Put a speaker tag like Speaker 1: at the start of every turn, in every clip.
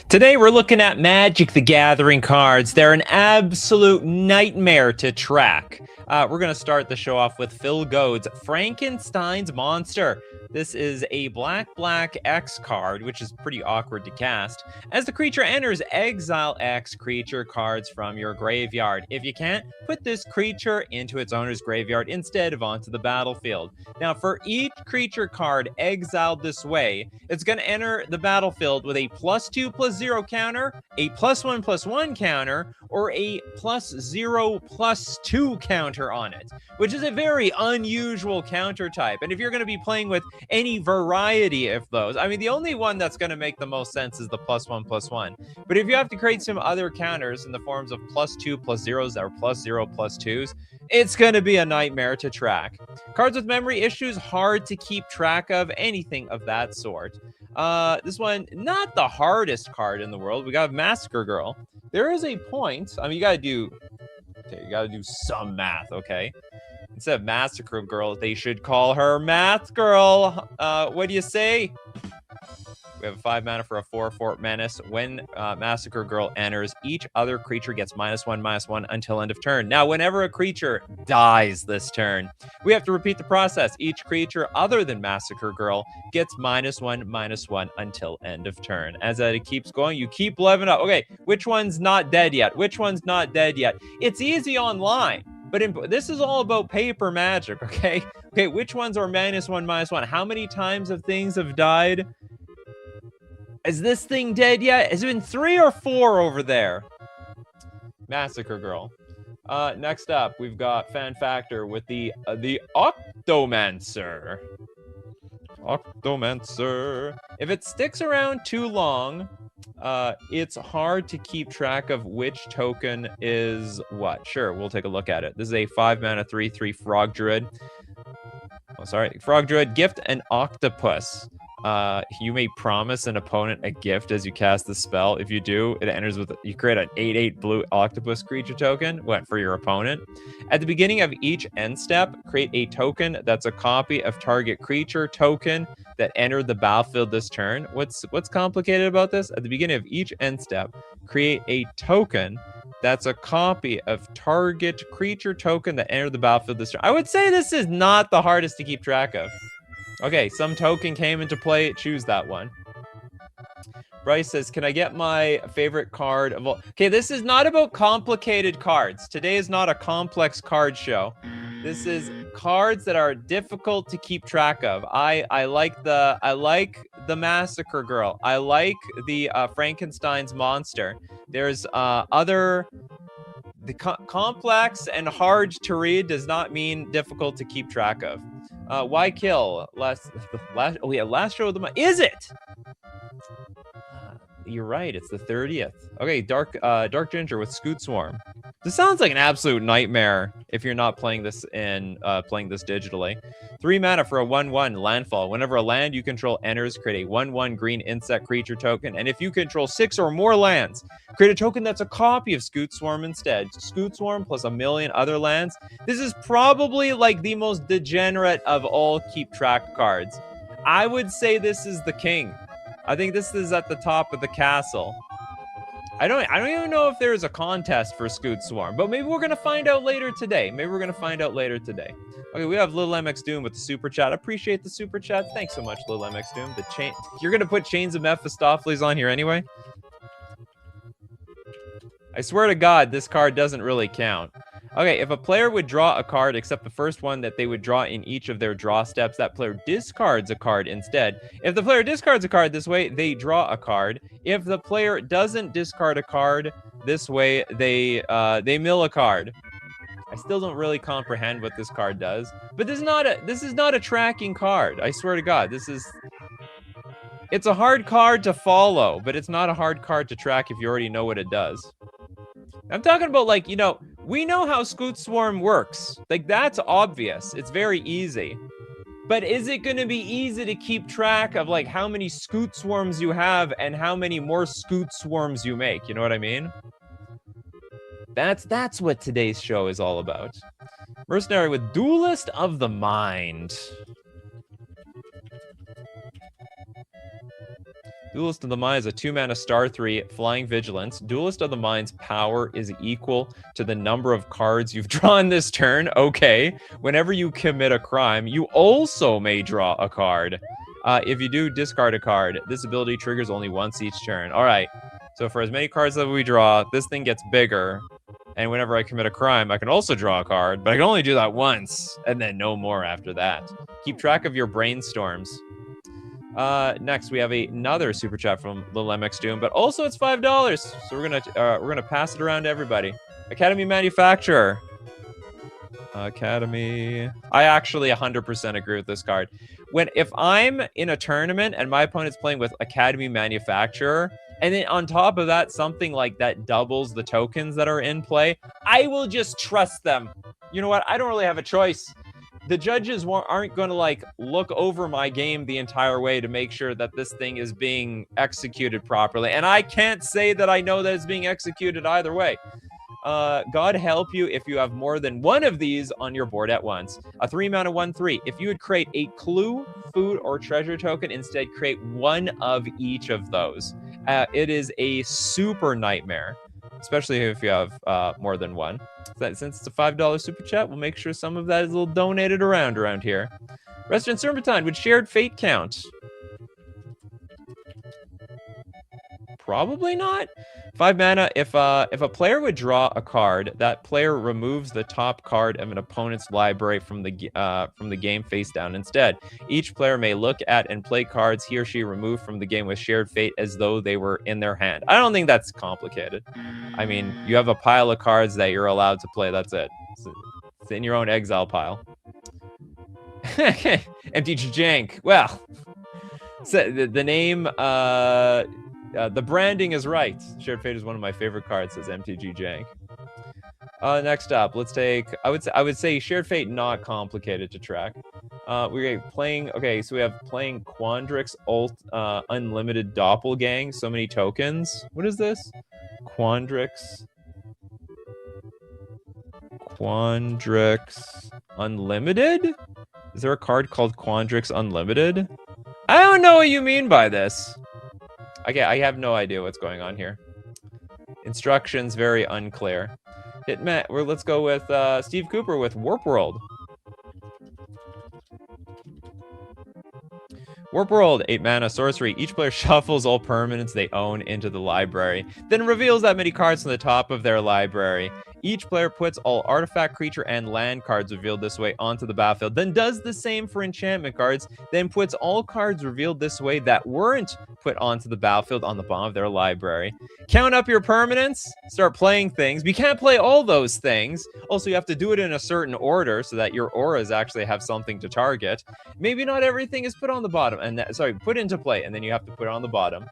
Speaker 1: Today we're looking at Magic the Gathering cards. They're an absolute nightmare to track. We're going to start the show off with Phil Goad's Frankenstein's Monster. This is a black X card, which is pretty awkward to cast. As the creature enters, exile X creature cards from your graveyard. If you can't, put this creature into its owner's graveyard instead of onto the battlefield. Now, for each creature card exiled this way, it's going to enter the battlefield with a +2/+0 counter, a +1/+1 counter, or a +0/+2 counter on it, which is a very unusual counter type. And if you're going to be playing with any variety of those, I mean, the only one that's going to make the most sense is the +1/+1. But if you have to create some other counters in the forms of +2/+0s or +0/+2s, it's going to be a nightmare to track. Cards with memory issues, hard to keep track of, anything of that sort. This one, not the hardest card in the world. We got Massacre Girl. There is a point. I mean, you gotta do some math, okay? Instead of Massacre Girl, they should call her Math Girl. What do you say? We have a 5 mana for a 4/4 menace. When Massacre Girl enters, each other creature gets -1/-1 until end of turn. Now, whenever a creature dies this turn, we have to repeat the process. Each creature other than Massacre Girl gets -1/-1 until end of turn. As it keeps going, you keep leveling up. Okay, which one's not dead yet? Which one's not dead yet? It's easy online, but this is all about paper magic, okay? Okay, which ones are -1/-1? How many times have things have died? Is this thing dead yet? Has it been 3 or 4 over there? Massacre Girl. Next up, we've got Fan Factor with the Octomancer. Octomancer. If it sticks around too long, it's hard to keep track of which token is what. Sure, we'll take a look at it. This is a 5 mana 3/3 Frog Druid. Oh, sorry. Frog Druid, gift an octopus. You may promise an opponent a gift as you cast the spell. If you do, it enters with, you create an 8/8 blue octopus creature token. What, for your opponent? At the beginning of each end step, create a token that's a copy of target creature token that entered the battlefield this turn. What's complicated about this? At the beginning of each end step, create a token that's a copy of target creature token that entered the battlefield this turn. I would say this is not the hardest to keep track of. Okay, some token came into play. Choose that one. Bryce says, can I get my favorite card of all? Okay, this is not about complicated cards. Today is not a complex card show. This is cards that are difficult to keep track of. I like the Massacre Girl. I like the Frankenstein's Monster. There's complex and hard to read does not mean difficult to keep track of. Why kill? Last show of the month. Is it? You're right. It's the 30th. Okay, Dark Ginger with Scoot Swarm. This sounds like an absolute nightmare if you're not playing this digitally. 3 mana for a 1/1 landfall. Whenever a land you control enters, create a 1/1 green insect creature token. And if you control 6 or more lands, create a token that's a copy of Scoot Swarm instead. Scoot Swarm plus a million other lands. This is probably like the most degenerate of all keep track cards. I would say this is the king. I think this is at the top of the castle. I don't even know if there is a contest for Scoot Swarm, but maybe we're gonna find out later today. Okay, we have Lil MX Doom with the super chat. Appreciate the super chat. Thanks so much, Lil MX Doom. You're gonna put Chains of Mephistopheles on here anyway? I swear to God, this card doesn't really count. Okay, if a player would draw a card except the first one that they would draw in each of their draw steps, that player discards a card instead. If the player discards a card this way, they draw a card. If the player doesn't discard a card this way, they mill a card. I still don't really comprehend what this card does, but this is not a tracking card. I swear to God, it's a hard card to follow, but it's not a hard card to track if you already know what it does. I'm talking about, like, we know how Scoot Swarm works. Like, that's obvious. It's very easy. But is it going to be easy to keep track of, like, how many Scoot Swarms you have and how many more Scoot Swarms you make? You know what I mean? That's what today's show is all about. Mercenary with Duelist of the Mind. Duelist of the Mind is a 2-mana star 3 flying vigilance. Duelist of the Mind's power is equal to the number of cards you've drawn this turn. Okay. Whenever you commit a crime, you also may draw a card. If you do discard a card, this ability triggers only once each turn. All right. So for as many cards that we draw, this thing gets bigger. And whenever I commit a crime, I can also draw a card, but I can only do that once, and then no more after that. Keep track of your brainstorms. Next, we have another super chat from Little MX Doom, but also it's $5. So we're gonna pass it around to everybody. Academy Manufacturer. Academy. I actually 100% agree with this card. If I'm in a tournament and my opponent's playing with Academy Manufacturer, and then on top of that, something like that doubles the tokens that are in play, I will just trust them. You know what? I don't really have a choice. The judges aren't going to like look over my game the entire way to make sure that this thing is being executed properly. And I can't say that I know that it's being executed either way. God help you if you have more than one of these on your board at once. A 3-mana 1/3. If you would create a clue, food, or treasure token, instead create one of each of those. It is a super nightmare, especially if you have more than one. Since it's a $5 super chat, we'll make sure some of that is a little donated around here. Resident Serpentine, would Shared Fate count? Probably not. 5 mana. If a player would draw a card, that player removes the top card of an opponent's library from the game face down. Instead, each player may look at and play cards he or she removed from the game with Shared Fate as though they were in their hand. I don't think that's complicated. I mean, you have a pile of cards that you're allowed to play. That's it. It's in your own exile pile. MTG Jank. Well, so the name. The branding is right. Shared Fate is one of my favorite cards, says MTG Jank. Next up, let's take. I would say Shared Fate not complicated to track. We're playing. Okay, so we have playing Quandrix Unlimited Doppelgang. So many tokens. What is this? Quandrix Unlimited. Is there a card called Quandrix Unlimited? I don't know what you mean by this. Okay, I have no idea what's going on here. Instructions very unclear. Let's go with Steve Cooper with Warp World. Warp World, 8 mana sorcery. Each player shuffles all permanents they own into the library, then reveals that many cards from the top of their library. Each player puts all artifact, creature, and land cards revealed this way onto the battlefield, then does the same for enchantment cards, then puts all cards revealed this way that weren't put onto the battlefield on the bottom of their library. Count up your permanents, start playing things. But you can't play all those things. Also, you have to do it in a certain order so that your auras actually have something to target. Maybe not everything is put on the bottom, put into play, and then you have to put it on the bottom.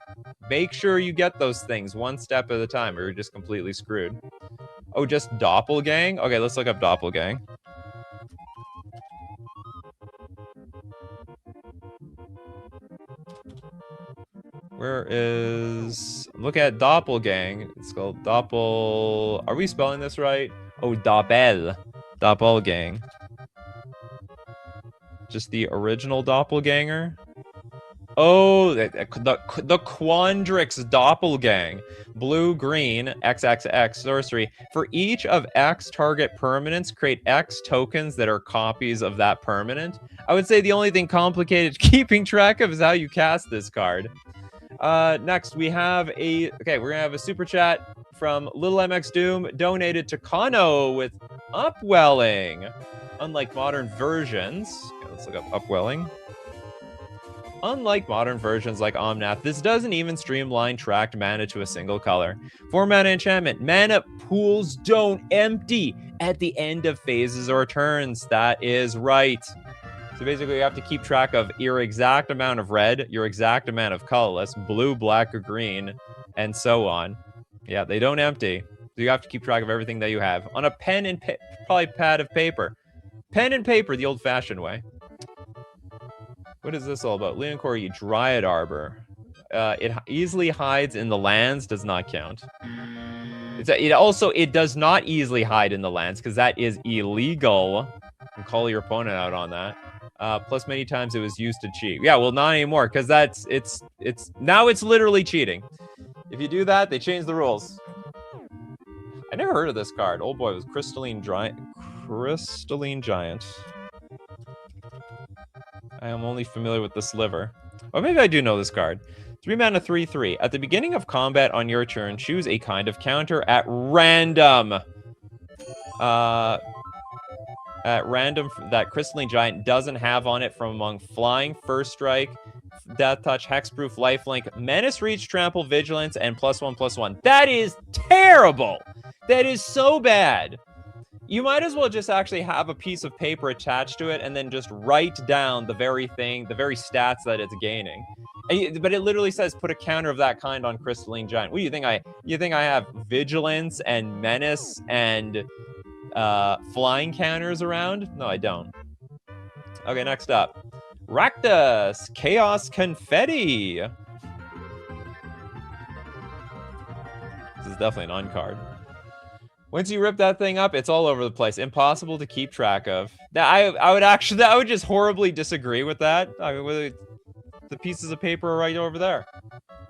Speaker 1: Make sure you get those things one step at a time, or you're just completely screwed. Oh, just Doppelgang? Okay, let's look up Doppelgang. Where is... Look at Doppelgang. It's called Doppel... Are we spelling this right? Oh, Doppel. Doppelgang. Just the original Doppelganger? Oh, the Quandrix Doppelgang. Blue, green, XXX, sorcery. For each of X target permanents, create X tokens that are copies of that permanent. I would say the only thing complicated keeping track of is how you cast this card. Next, we have we're gonna have a super chat from Little MX Doom, donated to Kano with Upwelling. Unlike modern versions, okay, let's look up Upwelling. Unlike modern versions like Omnath, this doesn't even streamline tracked mana to a single color. 4 mana enchantment. Mana pools don't empty at the end of phases or turns. That is right. So basically, you have to keep track of your exact amount of red, your exact amount of colorless, blue, black, or green, and so on. Yeah, they don't empty. So you have to keep track of everything that you have on a pen and probably pad of paper. Pen and paper, the old-fashioned way. What is this all about? Leoncori Dryad Arbor. It easily hides in the lands, does not count. It does not easily hide in the lands, because that is illegal. You can call your opponent out on that. Plus, many times it was used to cheat. Yeah, well, not anymore, because it's now it's literally cheating. If you do that, they change the rules. I never heard of this card. Oh boy, it was Crystalline Giant. Crystalline Giant. I am only familiar with the Sliver. Or maybe I do know this card. 3 mana, 3/3. At the beginning of combat on your turn, choose a kind of counter at random. That Crystalline Giant doesn't have on it from among Flying, First Strike, Death Touch, Hexproof, Lifelink, Menace, Reach, Trample, Vigilance, and +1/+1. That is terrible! That is so bad! You might as well just actually have a piece of paper attached to it and then just write down the very stats that it's gaining. But it literally says put a counter of that kind on Crystalline Giant. What do you think I have Vigilance and Menace and flying counters around? No, I don't. Okay, next up. Rakdos, Chaos Confetti. This is definitely an uncard. Once you rip that thing up, it's all over the place. Impossible to keep track of. I would just horribly disagree with that. I mean, the pieces of paper are right over there.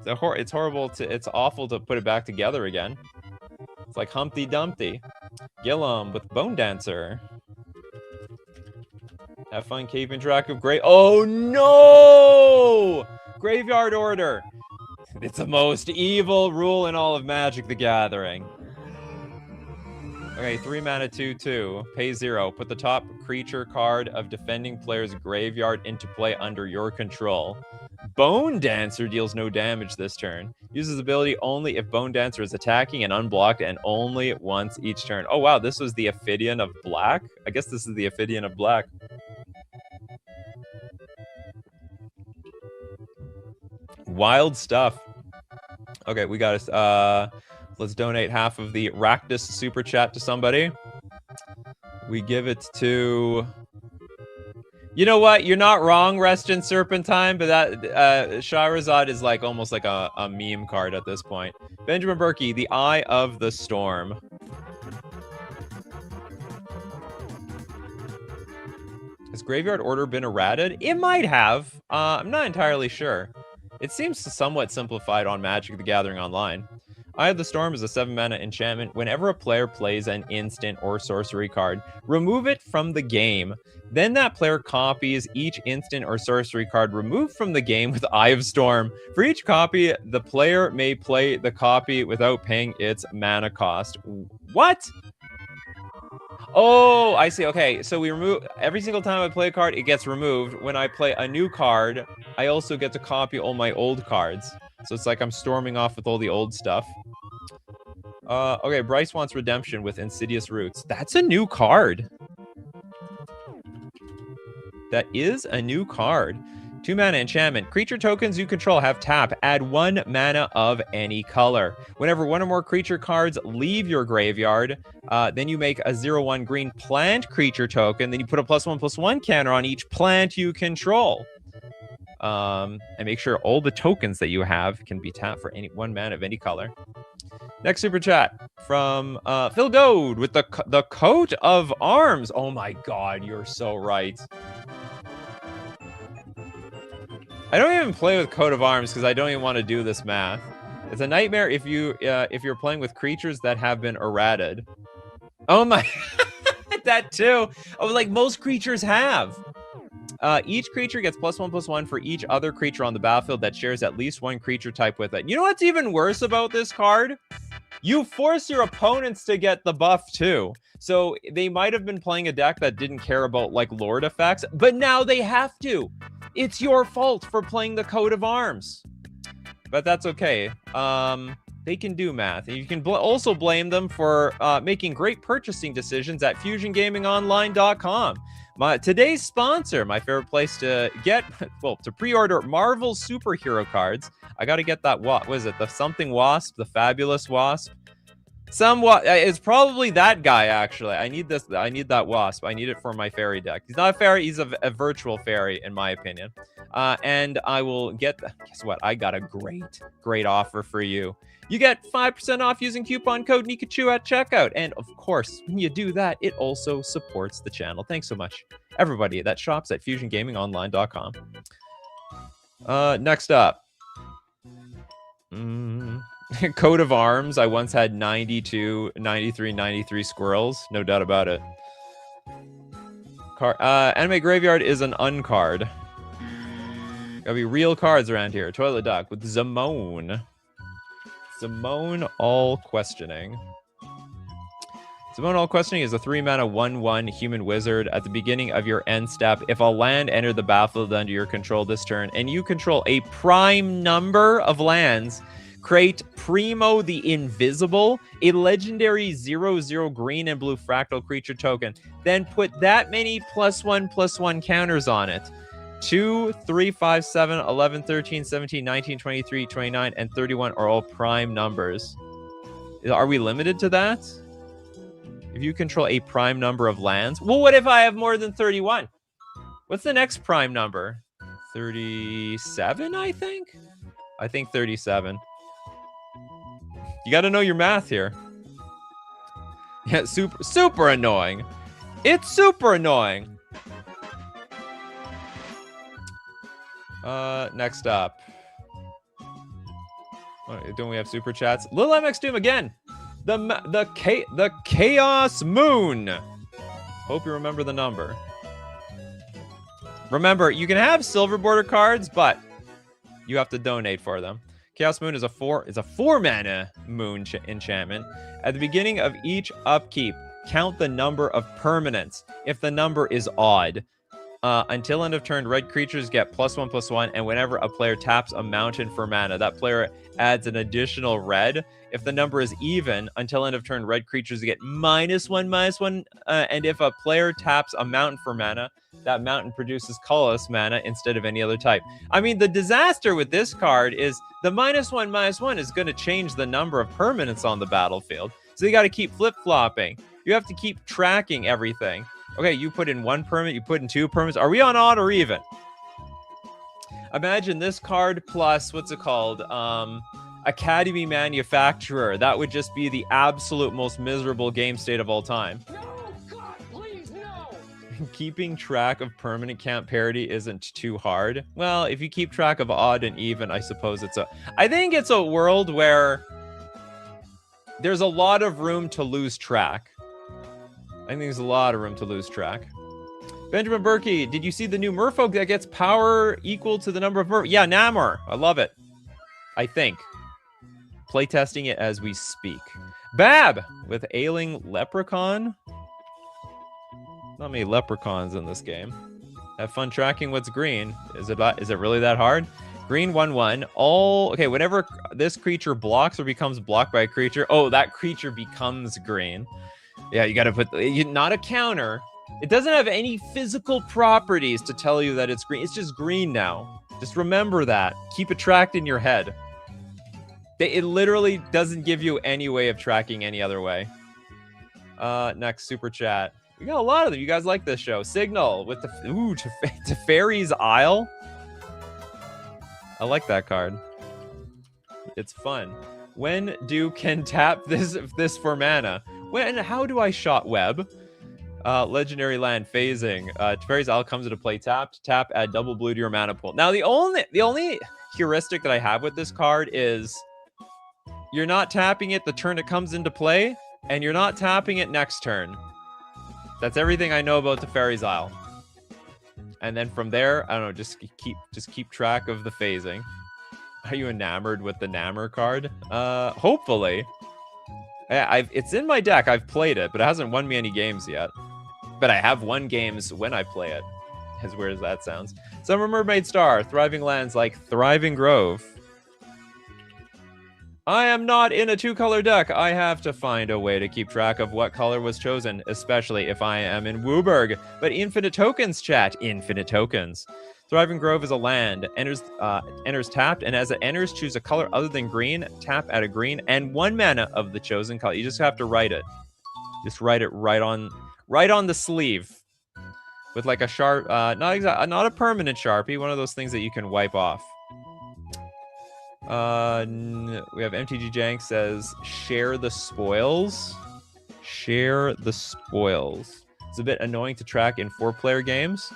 Speaker 1: It's horrible it's awful to put it back together again. It's like Humpty Dumpty. Gillum with Bone Dancer. Have fun keeping track of Oh no! Graveyard Order. It's the most evil rule in all of Magic the Gathering. Okay, 3 mana, 2/2. Pay 0. Put the top creature card of defending player's graveyard into play under your control. Bone Dancer deals no damage this turn. Uses ability only if Bone Dancer is attacking and unblocked, and only once each turn. Oh wow, this was the Ophidian of Black? I guess this is the Ophidian of Black. Wild stuff. Okay, we got us. Let's donate half of the Rakdos super chat to somebody. We give it to... You know what? You're not wrong, Rest in Serpentine, but that Shahrazad is like almost like a meme card at this point. Benjamin Berkey, the Eye of the Storm. Has Graveyard Order been errated? It might have. I'm not entirely sure. It seems somewhat simplified on Magic the Gathering Online. Eye of the Storm is a 7-mana enchantment. Whenever a player plays an instant or sorcery card, remove it from the game. Then that player copies each instant or sorcery card removed from the game with Eye of Storm. For each copy, the player may play the copy without paying its mana cost. What? Oh, I see. Okay, so we remove... Every single time I play a card, it gets removed. When I play a new card, I also get to copy all my old cards. So it's like I'm storming off with all the old stuff. Okay, Bryce wants Redemption with Insidious Roots. That's a new card. That is a new card. 2 mana enchantment. Creature tokens you control have tap. Add 1 mana of any color. Whenever one or more creature cards leave your graveyard, then you make a 0/1 green plant creature token. Then you put a +1/+1 counter on each plant you control. And make sure all the tokens that you have can be tapped for 1 mana of any color. Next super chat from Phil Goad with the coat of arms. Oh my god, you're so right. I don't even play with coat of arms because I don't even want to do this math. It's a nightmare if you're playing with creatures that have been errated. Oh my, that too. Oh, like most creatures have. Each creature gets +1/+1 for each other creature on the battlefield that shares at least 1 creature type with it. You know what's even worse about this card? You force your opponents to get the buff too. So they might have been playing a deck that didn't care about like Lord effects, but now they have to. It's your fault for playing the coat of arms. But that's okay. They can do math. And you can also blame them for making great purchasing decisions at FusionGamingOnline.com. Today's sponsor, my favorite place to get, well, to pre-order Marvel superhero cards. I got to get that, what was it? The something wasp, the fabulous wasp. It's probably that guy, actually. I need this. I need that wasp. I need it for my fairy deck. He's not a fairy. He's a virtual fairy, in my opinion. And I will get, guess what? I got a great offer for you. You get 5% off using coupon code Nikachu at checkout. And of course, when you do that, it also supports the channel. Thanks so much, everybody that shops at FusionGamingOnline.com. Next up, Coat of arms. I once had 92, 93, 93 squirrels. No doubt about it. Anime Graveyard is an uncard. Gotta be real cards around here. Toilet Duck with Zamone. Zamone All Questioning. Zamone All Questioning is a 3-mana 1/1 human wizard. At the beginning of your end step, if a land entered the battlefield under your control this turn, and you control a prime number of lands, create Primo the Invisible, a legendary 0/0 green and blue fractal creature token. Then put that many +1/+1 counters on it. 2, 3, 5, 7, 11, 13, 17, 19, 23, 29, and 31 are all prime numbers. Are we limited to that? If you control a prime number of lands? Well, what if I have more than 31? What's the next prime number? 37, I think? I think 37. You got to know your math here. Yeah, super annoying. It's super annoying. Next up. Don't we have super chats? Lil MX Doom again. The Chaos Moon. Hope you remember the number. Remember, you can have silver border cards, but you have to donate for them. Chaos Moon is a 4-mana moon enchantment. At the beginning of each upkeep, count the number of permanents. If the number is odd, until end of turn, red creatures get +1/+1, and whenever a player taps a mountain for mana, that player adds an additional red. If the number is even, until end of turn, red creatures get -1/-1, and if a player taps a mountain for mana, that mountain produces colorless mana instead of any other type. I mean, the disaster with this card is the -1/-1 is going to change the number of permanents on the battlefield. So you got to keep flip-flopping. You have to keep tracking everything. Okay, you put in 1 permanent, you put in 2 permanents. Are we on odd or even? Imagine this card plus, what's it called? Academy Manufacturer. That would just be the absolute most miserable game state of all time.
Speaker 2: No, God, please, no!
Speaker 1: Keeping track of permanent count parity isn't too hard. Well, if you keep track of odd and even, I suppose I think it's a world where there's a lot of room to lose track. I think there's a lot of room to lose track. Benjamin Berkey, did you see the new merfolk that gets power equal to the number of merfolk? Yeah, Namor. I love it. I think. Playtesting it as we speak. Bab with Ailing Leprechaun. Not many leprechauns in this game. Have fun tracking what's green. Is it really that hard? Green 1/1. Okay, whenever this creature blocks or becomes blocked by a creature, that creature becomes green. Yeah, you got to put not a counter. It doesn't have any physical properties to tell you that it's green. It's just green now. Just remember that. Keep it tracked in your head. It literally doesn't give you any way of tracking any other way. Next super chat. We got a lot of them. You guys like this show. Signal with the Teferi's Isle. I like that card. It's fun. When can tap this for mana? How do I shot web? Legendary land phasing. Teferi's Isle comes into play tapped. Tap, add double blue to your mana pool. Now the only heuristic that I have with this card is you're not tapping it the turn it comes into play, and you're not tapping it next turn. That's everything I know about Teferi's Isle. And then from there, I don't know, just keep track of the phasing. Are you enamored with the Namor card? Hopefully. It's in my deck. I've played it, but it hasn't won me any games yet. But I have won games when I play it. As weird as that sounds. Summer Mermaid Star. Thriving lands like Thriving Grove. I am not in a 2-color deck. I have to find a way to keep track of what color was chosen, especially if I am in Wooburg. But infinite tokens, chat. Infinite tokens. Thriving Grove is a land. Enters tapped, and as it enters, choose a color other than green. Tap, add a green, and 1 mana of the chosen color. You just have to write it. Just write it right on the sleeve. With like a sharp, not a permanent Sharpie, one of those things that you can wipe off. We have MTG Jank says, share the spoils. Share the spoils. It's a bit annoying to track in 4-player games.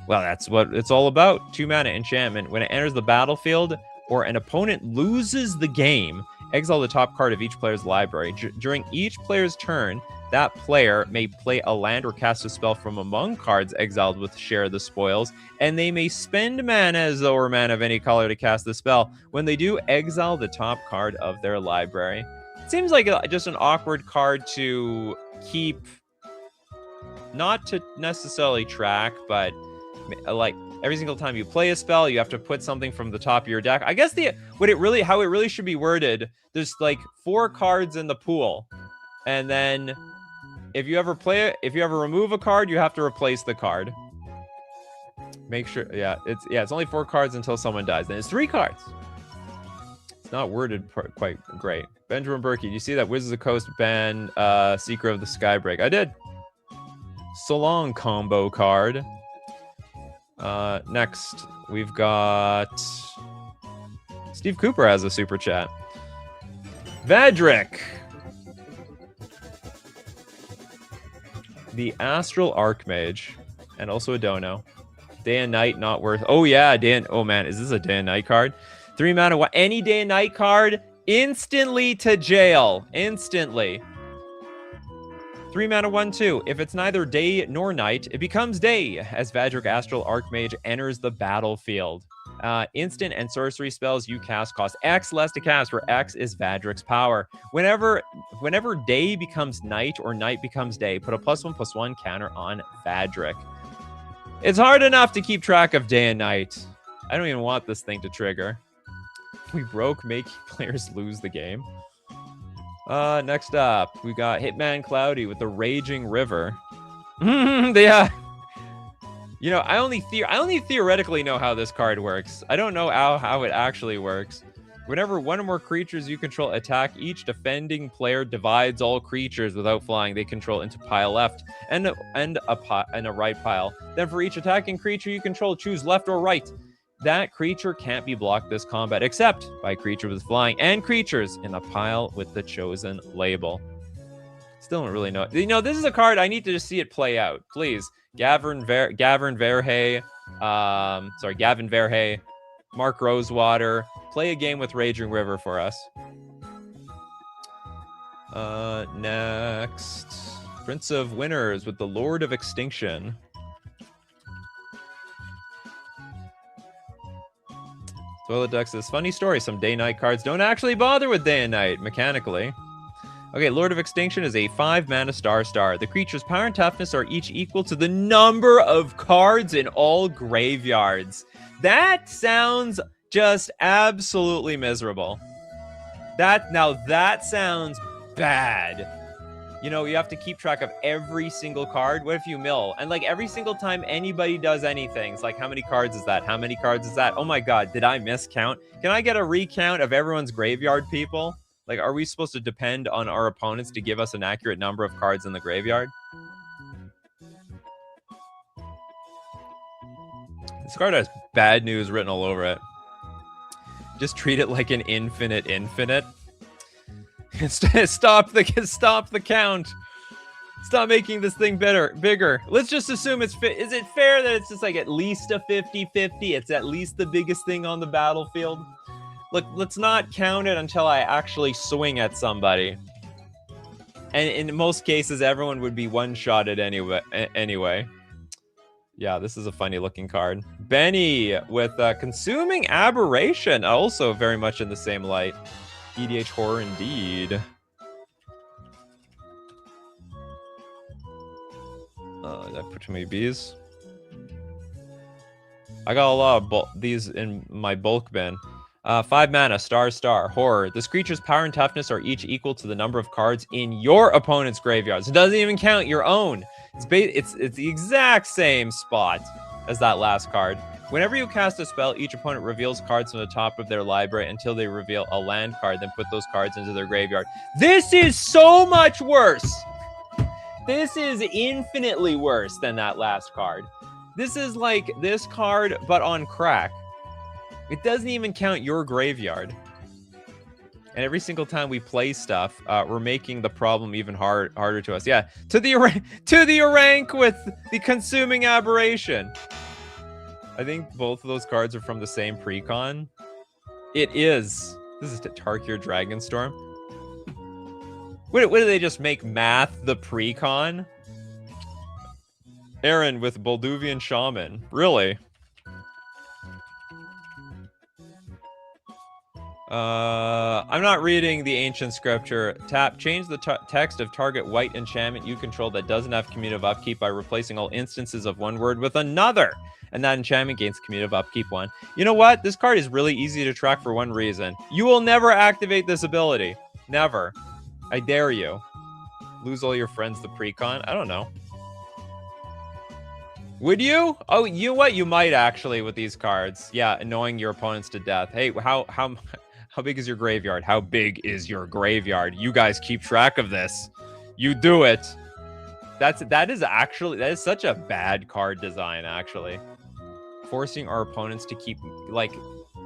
Speaker 1: Well, that's what it's all about. 2 mana enchantment. When it enters the battlefield or an opponent loses the game exile the top card of each player's library. During each player's turn, that player may play a land or cast a spell from among cards exiled with Share the Spoils, and they may spend mana as though or mana of any color to cast the spell. When they do, exile the top card of their library. It seems like just an awkward card to keep, not to necessarily track, but like every single time you play a spell, you have to put something from the top of your deck. I guess how it really should be worded, there's like 4 cards in the pool, and then if you ever remove a card, you have to replace the card. Make sure, it's only 4 cards until someone dies. Then it's 3 cards. It's not worded quite great. Benjamin Berkey, do you see that Wizards of the Coast ban Seeker of the Skybreak? I did. So long, combo card. Next, we've got Steve Cooper has a super chat. Vadric. The Astral Archmage, and also a Dono. Day and Night, not worth. Oh yeah, oh man, is this a Day and Night card? 3 mana, any Day and Night card, instantly to jail. Instantly. 3 mana, 1/2. If it's neither day nor night, it becomes day as Vadric Astral Archmage enters the battlefield. Instant and sorcery spells you cast cost X less to cast, where X is Vadric's power. Whenever day becomes night or night becomes day, put a +1/+1 counter on Vadric. It's hard enough to keep track of day and night. I don't even want this thing to trigger. We broke making players lose the game. Next up, we got Hitman Cloudy with the Raging River. Yeah. You know, I only theoretically know how this card works. I don't know how it actually works. Whenever one or more creatures you control attack, each defending player divides all creatures without flying they control into pile left and a right pile. Then for each attacking creature you control, choose left or right. That creature can't be blocked this combat except by creature with flying and creatures in the pile with the chosen label. Still don't really know. You know, this is a card I need to just see it play out. Please, Gavin Verhey, Mark Rosewater, play a game with Raging River for us. Next, Prince of Winners with the Lord of Extinction. Toilet Duck says, funny story, some day-night cards don't actually bother with day and night, mechanically. Okay, Lord of Extinction is a 5-mana star. The creature's power and toughness are each equal to the number of cards in all graveyards. That sounds just absolutely miserable. That sounds bad. You know, you have to keep track of every single card. What if you mill? And like every single time anybody does anything, it's like, how many cards is that? How many cards is that? Oh my God, did I miscount? Can I get a recount of everyone's graveyard people? Like, are we supposed to depend on our opponents to give us an accurate number of cards in the graveyard? This card has bad news written all over it. Just treat it like an infinite. Stop the count. Stop making this thing bigger. Let's just assume it's fit. Is it fair that it's just like at least a 50-50? It's at least the biggest thing on the battlefield. Look, let's not count it until I actually swing at somebody. And in most cases, everyone would be one-shotted anyway. Yeah, this is a funny-looking card. Benny with Consuming Aberration, also very much in the same light. EDH horror indeed. Did I put too many bees? I got a lot of these in my bulk bin. 5 mana, star, horror. This creature's power and toughness are each equal to the number of cards in your opponent's graveyards. It doesn't even count your own. It's the exact same spot as that last card. Whenever you cast a spell, each opponent reveals cards from the top of their library until they reveal a land card, then put those cards into their graveyard. This is so much worse. This is infinitely worse than that last card. This is like this card, but on crack. It doesn't even count your graveyard. And every single time we play stuff, we're making the problem even harder to us. Yeah, to the rank with the Consuming Aberration. I think both of those cards are from the same precon. It is. This is to Tarkir Dragonstorm. What do they just make math the precon? Aaron with Bolduvian Shaman. Really? I'm not reading the ancient scripture. Tap, change the text of target white enchantment you control that doesn't have commutative upkeep by replacing all instances of one word with another. And that enchantment gains commutative upkeep 1. You know what? This card is really easy to track for one reason. You will never activate this ability. Never. I dare you. Lose all your friends the precon? I don't know. Would you? Oh, you know what? You might actually with these cards. Yeah, annoying your opponents to death. Hey, how big is your graveyard? How big is your graveyard? You guys keep track of this. You do it. That is such a bad card design, actually. Forcing our opponents to keep, like,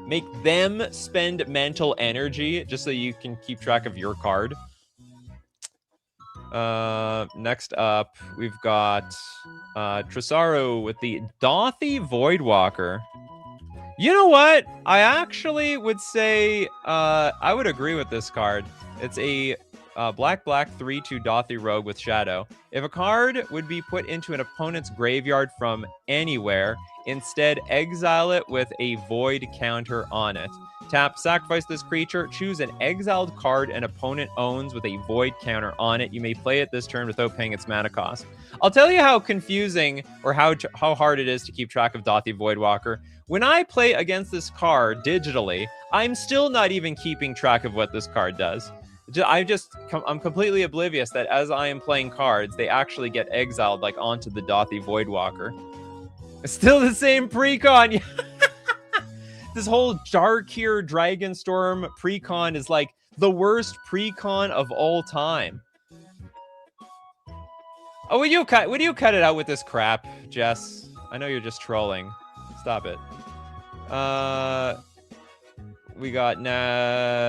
Speaker 1: make them spend mental energy just so you can keep track of your card. Next up, we've got Tresaru with the Dothy Voidwalker. You know what? I actually would say I would agree with this card. It's a black 3/2 Dothy Rogue with Shadow. If a card would be put into an opponent's graveyard from anywhere, instead exile it with a void counter on it. Tap, sacrifice this creature, choose an exiled card an opponent owns with a void counter on it. You may play it this turn without paying its mana cost. I'll tell you how confusing or how hard it is to keep track of Dothy Voidwalker. When I play against this card digitally, I'm still not even keeping track of what this card does. I'm completely oblivious that as I am playing cards, they actually get exiled like onto the Dothy Voidwalker. It's still the same precon. This whole Tarkir Dragonstorm precon is like the worst precon of all time. Oh, would you cut it out with this crap, Jess? I know you're just trolling. Stop it. We got a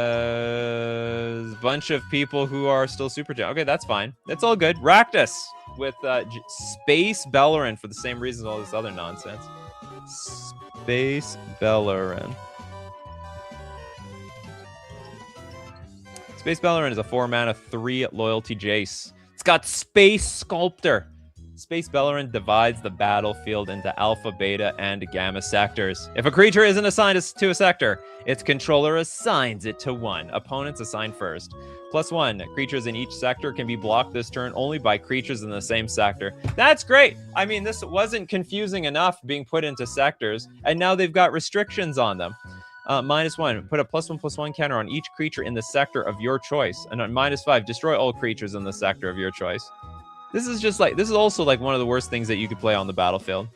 Speaker 1: bunch of people who are still super gen. Okay, that's fine. That's all good. Rakdos with Space Bellerin for the same reasons all this other nonsense. Space Bellerin. Space Bellerin is a 4-mana 3 loyalty Jace. It's got Space Sculptor. Space Bellerin divides the battlefield into alpha, beta, and gamma sectors. If a creature isn't assigned to a sector, its controller assigns it to one. Opponents assign first. +1, creatures in each sector can be blocked this turn only by creatures in the same sector. That's great. I mean, this wasn't confusing enough being put into sectors, and now they've got restrictions on them. -1, put a +1/+1 counter on each creature in the sector of your choice. And on -5, destroy all creatures in the sector of your choice. This is also like one of the worst things that you could play on the battlefield.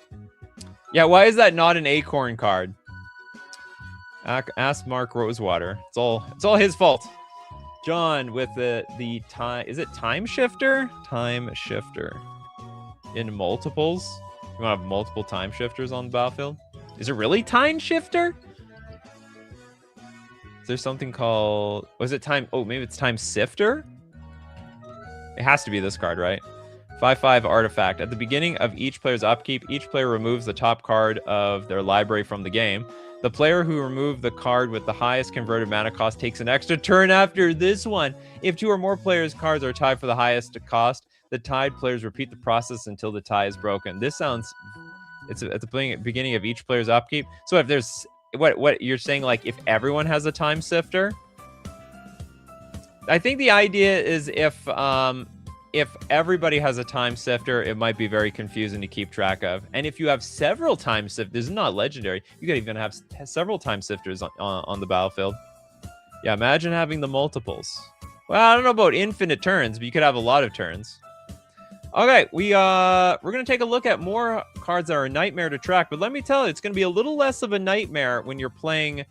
Speaker 1: Yeah, why is that not an Acorn card? Ask Mark Rosewater. It's all his fault. John with the time. Is it Time Shifter? Time Shifter. In multiples? You want to have multiple Time Shifters on the battlefield? Is it really Time Shifter? Is there something called... Was it Time... Oh, maybe it's Time Sifter? It has to be this card, right? 5/5 artifact. At the beginning of each player's upkeep, each player removes the top card of their library from the game. The player who removed the card with the highest converted mana cost takes an extra turn after this one. If 2 or more players' cards are tied for the highest cost, the tied players repeat the process until the tie is broken. This sounds... It's at the beginning of each player's upkeep. So if there's... What you're saying, like, if everyone has a Time Sifter? I think the idea is if everybody has a Time Sifter, it might be very confusing to keep track of. And if you have several Time Sifters, this is not legendary. You could even have several Time Sifters on the battlefield. Yeah, imagine having the multiples. Well, I don't know about infinite turns, but you could have a lot of turns. Okay, we're gonna take a look at more cards that are a nightmare to track. But let me tell you, it's gonna be a little less of a nightmare when you're playing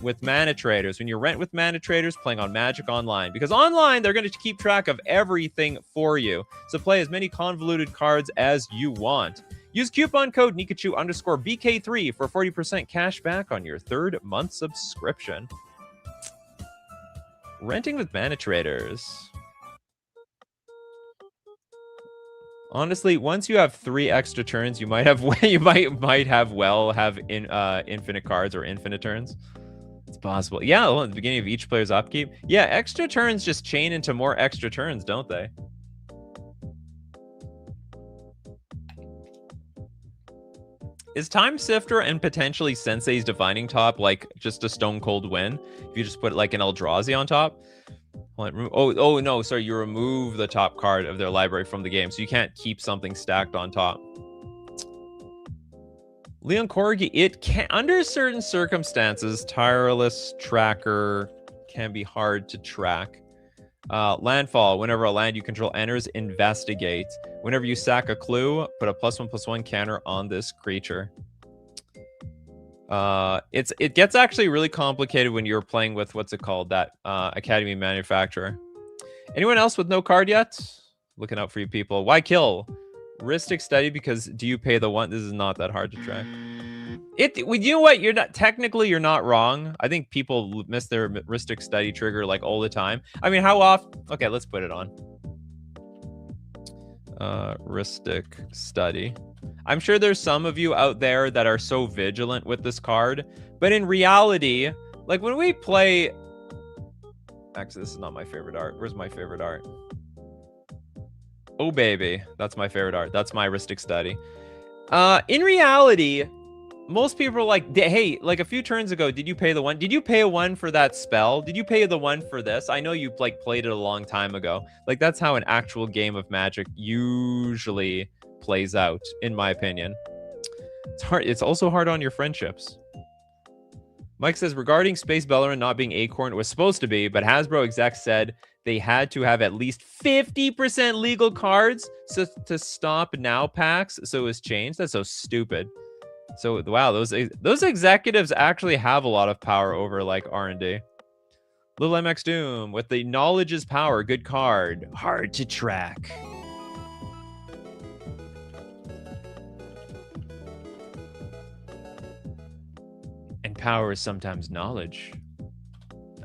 Speaker 1: with Mana Traders, when you rent with Mana Traders playing on Magic Online. Because online, they're going to keep track of everything for you. So play as many convoluted cards as you want. Use coupon code Nikachu_BK3 for 40% cash back on your 3rd month subscription. Renting with Mana Traders. Honestly, once you have 3 extra turns, you might have infinite cards or infinite turns. It's possible. Yeah, well, at the beginning of each player's upkeep. Yeah, extra turns just chain into more extra turns, don't they? Is Time Sifter and potentially Sensei's Divining Top like just a stone cold win? If you just put like an Eldrazi on top? Oh no, sorry, you remove the top card of their library from the game, so you can't keep something stacked on top. Leon Corgi, it can, under certain circumstances, Tireless Tracker can be hard to track. Landfall, whenever a land you control enters, investigate. Whenever you sack a clue, put a +1/+1 counter on this creature. It gets actually really complicated when you're playing with, what's it called, that Academy manufacturer. Anyone else with no card yet? Looking out for you people. Why kill? Ristic Study, because do you pay the one? This is not that hard to track. You know what? You're not wrong. I think people miss their Ristic Study trigger like all the time. I mean, how often? Okay, let's put it on. Ristic Study. I'm sure there's some of you out there that are so vigilant with this card, but in reality, like when we play... Actually, this is not my favorite art. Where's my favorite art? Oh, baby. That's my favorite art. That's my Ristic Study. In reality, most people are like, hey, like a few turns ago, did you pay the one? Did you pay a one for that spell? Did you pay the one for this? I know you like played it a long time ago. Like that's how an actual game of Magic usually plays out, in my opinion. It's hard. It's also hard on your friendships. Mike says, regarding Space Bellerin not being Acorn, it was supposed to be, but Hasbro execs said they had to have at least 50% legal cards to stop now packs, so it was changed. That's so stupid. So, wow, those executives actually have a lot of power over, like, R&D. Little MX Doom with the Knowledge is Power. Good card. Hard to track. And power is sometimes knowledge.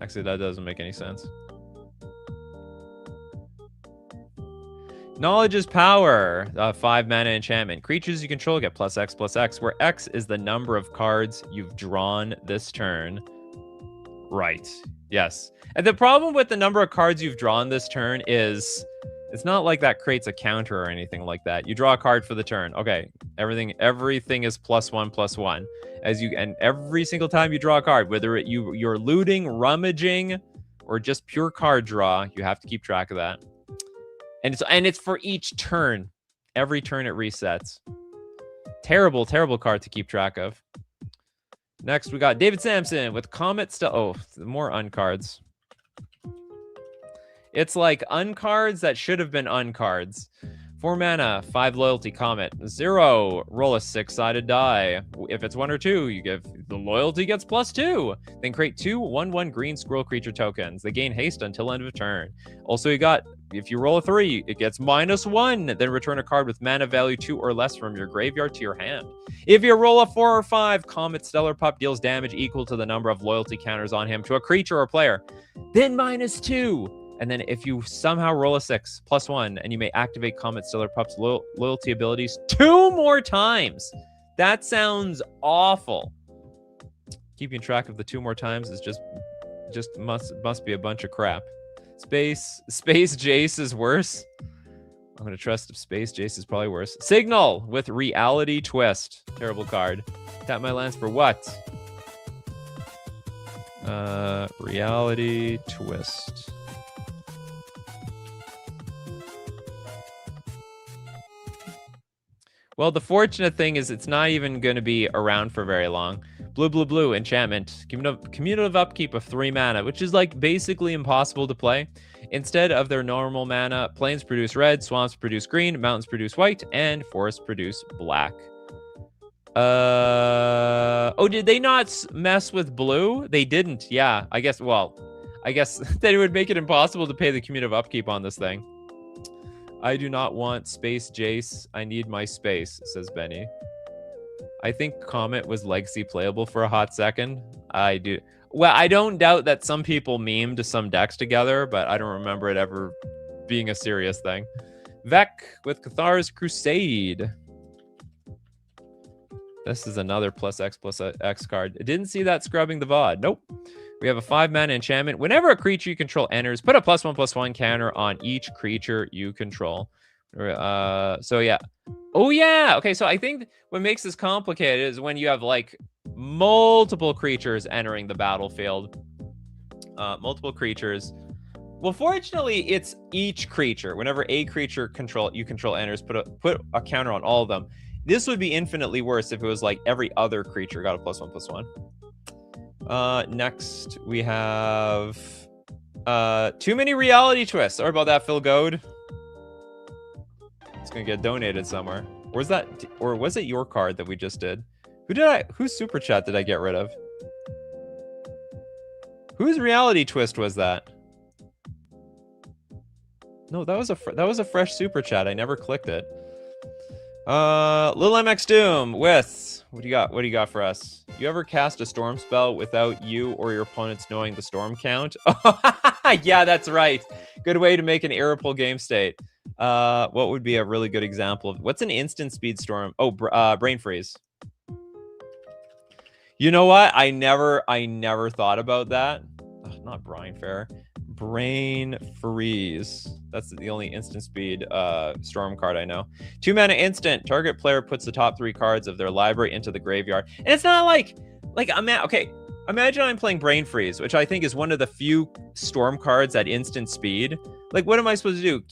Speaker 1: Actually, that doesn't make any sense. Knowledge is Power. 5 mana enchantment. Creatures you control get +X/+X, where X is the number of cards you've drawn this turn. Right. Yes. And the problem with the number of cards you've drawn this turn is it's not like that creates a counter or anything like that. You draw a card for the turn. Okay. Everything is +1/+1. And every single time you draw a card, whether you're looting, rummaging, or just pure card draw, you have to keep track of that. And it's for each turn. Every turn it resets. Terrible, terrible card to keep track of. Next, we got David Sampson with Comet Stell. Oh, more uncards. It's like uncards that should have been uncards. 4 mana, 5 loyalty, Comet. 0, roll a 6-sided die. If it's 1 or 2, you give the loyalty gets +2. Then create 2 1/1 green squirrel creature tokens. They gain haste until end of turn. Also, you got, if you roll a 3, it gets -1. Then return a card with mana value 2 or less from your graveyard to your hand. If you roll a 4 or 5, Comet Stellar Pup deals damage equal to the number of loyalty counters on him to a creature or player. Then -2. And then if you somehow roll a 6, +1, and you may activate Comet Stellar Pup's loyalty abilities 2 more times. That sounds awful. Keeping track of the 2 more times is just must be a bunch of crap. Space Jace is worse. I'm gonna trust Space Jace is probably worse. Signal with Reality Twist. Terrible card. Tap my lands for what? Reality Twist. Well, the fortunate thing is it's not even going to be around for very long. Blue, enchantment. Cumulative upkeep of 3 mana, which is like basically impossible to play. Instead of their normal mana, plains produce red, swamps produce green, mountains produce white, and forests produce black. Oh, did they not mess with blue? They didn't, yeah. I guess that it would make it impossible to pay the cumulative upkeep on this thing. I do not want Space Jace. I need my space, says Benny. I think Comet was legacy playable for a hot second. I do. Well, I don't doubt that some people memed some decks together, but I don't remember it ever being a serious thing. Vec with Cathar's Crusade. This is another +X/+X card. I didn't see that scrubbing the VOD. Nope. We have a 5-mana enchantment. Whenever a creature you control enters, put a +1/+1 counter on each creature you control. So yeah. Oh yeah. Okay, so I think what makes this complicated is when you have like multiple creatures entering the battlefield. Multiple creatures. Well, fortunately, it's each creature. Whenever a creature you control enters, put a counter on all of them. This would be infinitely worse if it was like every other creature got a +1/+1. Next we have too many reality twists. Sorry about that, Phil Goad. It's gonna get donated somewhere. Or was it your card that we just did? Whose super chat did I get rid of? Whose reality twist was that? No, that was a fresh super chat. I never clicked it. Lil MX Doom with what do you got? What do you got for us? You ever cast a storm spell without you or your opponents knowing the storm count? Yeah, that's right. Good way to make an irreparable game state. What would be a really good example of what's an instant speed storm? Oh, brain freeze. You know what? I never thought about that. Ugh, not Brian Fair. Brain freeze. That's the only instant speed storm card I know. 2-mana instant. Target player puts the top 3 cards of their library into the graveyard. And it's not like okay. Imagine I'm playing Brain Freeze, which I think is one of the few storm cards at instant speed. Like, what am I supposed to do?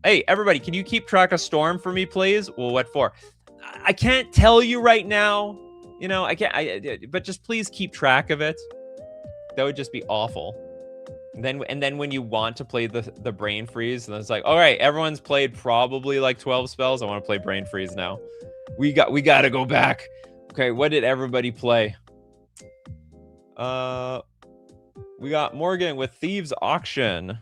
Speaker 1: Hey, everybody, can you keep track of storm for me, please? Well, what for? I can't tell you right now. You know, I can't. But just please keep track of it. That would just be awful. And then when you want to play the Brain Freeze, and it's like, all right, everyone's played probably like 12 spells. I want to play Brain Freeze now. We got to go back. Okay, what did everybody play? We got Morgan with Thieves Auction.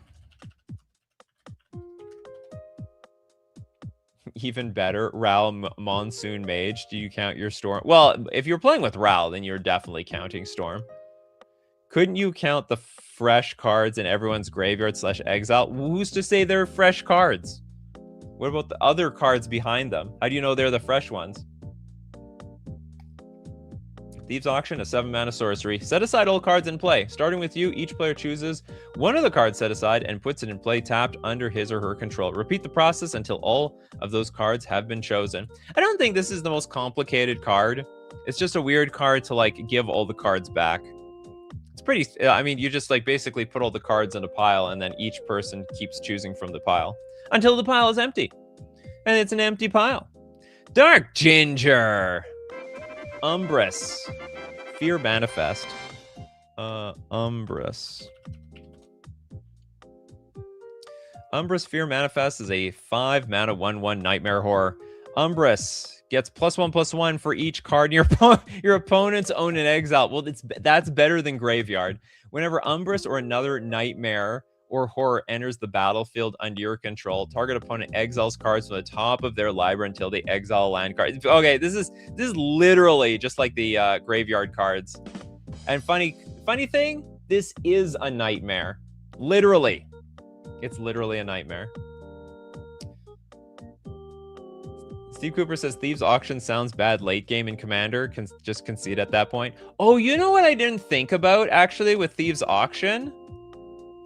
Speaker 1: Even better, Ral Monsoon Mage. Do you count your Storm? Well, if you're playing with Ral, then you're definitely counting Storm. Couldn't you count the fresh cards in everyone's graveyard/exile? Who's to say they're fresh cards? What about the other cards behind them? How do you know they're the fresh ones? Thieves Auction, a 7-mana sorcery. Set aside all cards in play. Starting with you, each player chooses one of the cards set aside and puts it in play tapped under his or her control. Repeat the process until all of those cards have been chosen. I don't think this is the most complicated card. It's just a weird card to like give all the cards back. It's pretty, I mean, you just like basically put all the cards in a pile and then each person keeps choosing from the pile until the pile is empty. And it's an empty pile. Dark Ginger. Umbrus. Fear Manifest. Umbrus. Umbrus Fear Manifest is a 5-mana 1/1 Nightmare Horror. Umbrus gets +1/+1 for each card your opponents own in exile. Well, that's better than Graveyard. Whenever Umbrus or another Nightmare or Horror enters the battlefield under your control, target opponent exiles cards from the top of their library until they exile a land card. Okay, this is literally just like the Graveyard cards. And funny thing, this is a nightmare. Literally. It's literally a nightmare. Steve Cooper says Thieves Auction sounds bad late game in Commander. Just concede at that point. Oh, you know what I didn't think about actually with Thieves Auction?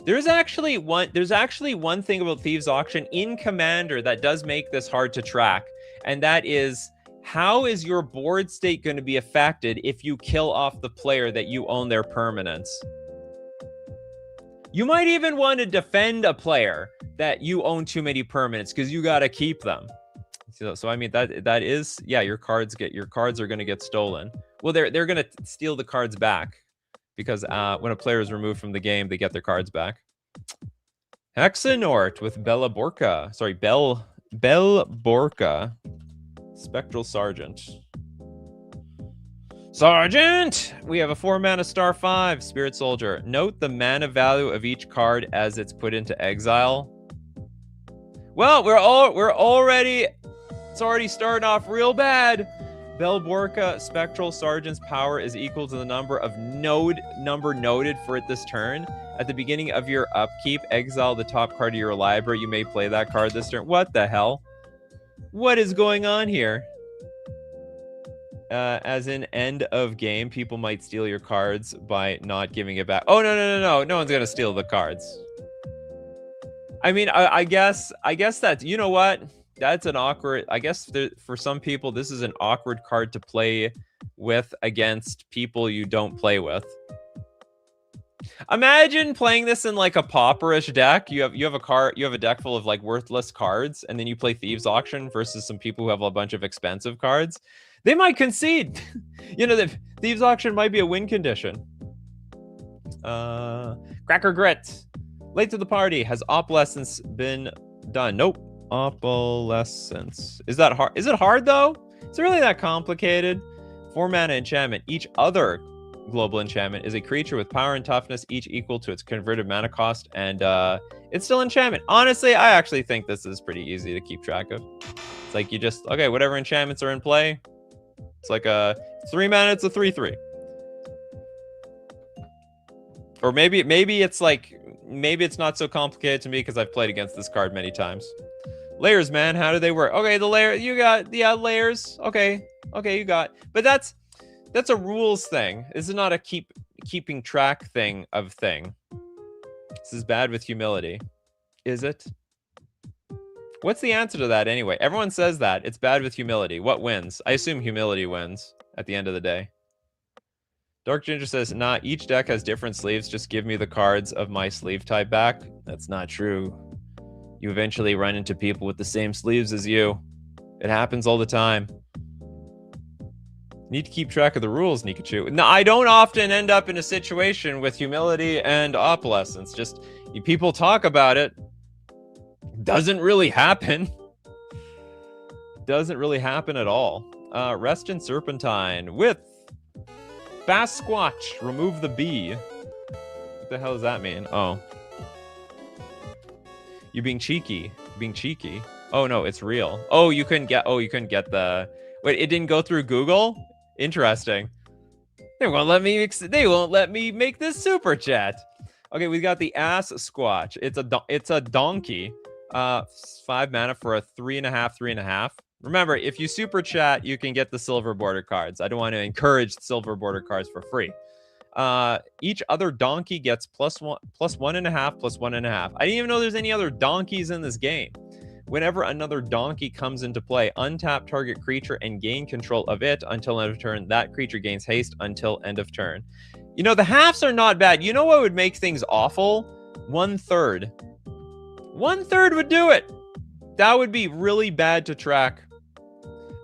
Speaker 1: There's actually one thing about Thieves Auction in Commander that does make this hard to track, and that is how is your board state going to be affected if you kill off the player that you own their permanents? You might even want to defend a player that you own too many permanents because you got to keep them. So I mean that is, yeah, your cards are going to get stolen. Well, they're going to steal the cards back. Because when a player is removed from the game, they get their cards back. Hexanort with Bella Borka. Sorry, Bell Borka. Spectral Sergeant. Sergeant! We have a 4-mana star 5, Spirit Soldier. Note the mana value of each card as it's put into exile. Well, it's already starting off real bad. Belborca Spectral Sergeant's power is equal to the number noted for it this turn. At the beginning of your upkeep, exile the top card of your library. You may play that card this turn. What the hell? What is going on here? As in end of game, people might steal your cards by not giving it back. Oh, no. No one's going to steal the cards. I mean, I guess that's, you know what? That's an awkward, I guess for some people, this is an awkward card to play with against people you don't play with. Imagine playing this in like a pauperish deck. You have a deck full of like worthless cards, and then you play Thieves Auction versus some people who have a bunch of expensive cards. They might concede. You know, the Thieves Auction might be a win condition. Cracker Grit. Late to the party. Has Opalescence been done? Nope. Opalescence. Is that hard? Is it hard though? Is it really that complicated? 4 mana enchantment. Each other global enchantment is a creature with power and toughness, each equal to its converted mana cost, and it's still enchantment. Honestly, I actually think this is pretty easy to keep track of. It's like you just, okay, whatever enchantments are in play. It's like a 3 mana, it's a 3/3. Or maybe it's like, maybe it's not so complicated to me because I've played against this card many times. Layers, man, how do they work? Okay, the layer, you got, yeah, layers. Okay, you got, but that's a rules thing. This is not a keeping track thing. This is bad with humility. Is it? What's the answer to that anyway? Everyone says that. It's bad with humility. What wins? I assume humility wins at the end of the day. Dark Ginger says, nah, each deck has different sleeves. Just give me the cards of my sleeve type back. That's not true. You eventually run into people with the same sleeves as you. It happens all the time. Need to keep track of the rules, Nikachu. No, I don't often end up in a situation with humility and opalescence. Just, people talk about it. Doesn't really happen. Doesn't really happen at all. Rest in Serpentine with Basquatch. Remove the B. What the hell does that mean? Oh. You're being cheeky. Being cheeky. Oh, no, it's real. Oh, you couldn't get the... Wait, it didn't go through Google? Interesting. They won't let me make this super chat. Okay, we got the Ass Squatch. It's a donkey. 5 mana for a 3/5. Remember, if you super chat, you can get the silver border cards. I don't want to encourage silver border cards for free. Each other donkey gets +1/+1.5, +1/2. I didn't even know there's any other donkeys in this game. Whenever another donkey comes into play, untap target creature and gain control of it until end of turn. That creature gains haste until end of turn. You know, the halves are not bad. You know what would make things awful? 1/3. 1/3 would do it. That would be really bad to track.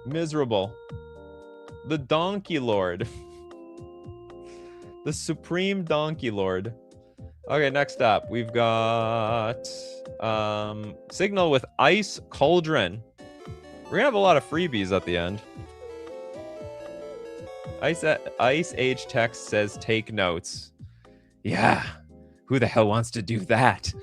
Speaker 1: Miserable. The Donkey Lord. The Supreme Donkey Lord. Okay, next up, we've got Signal with Ice Cauldron. We're gonna have a lot of freebies at the end. Ice Age text says take notes. Yeah, who the hell wants to do that?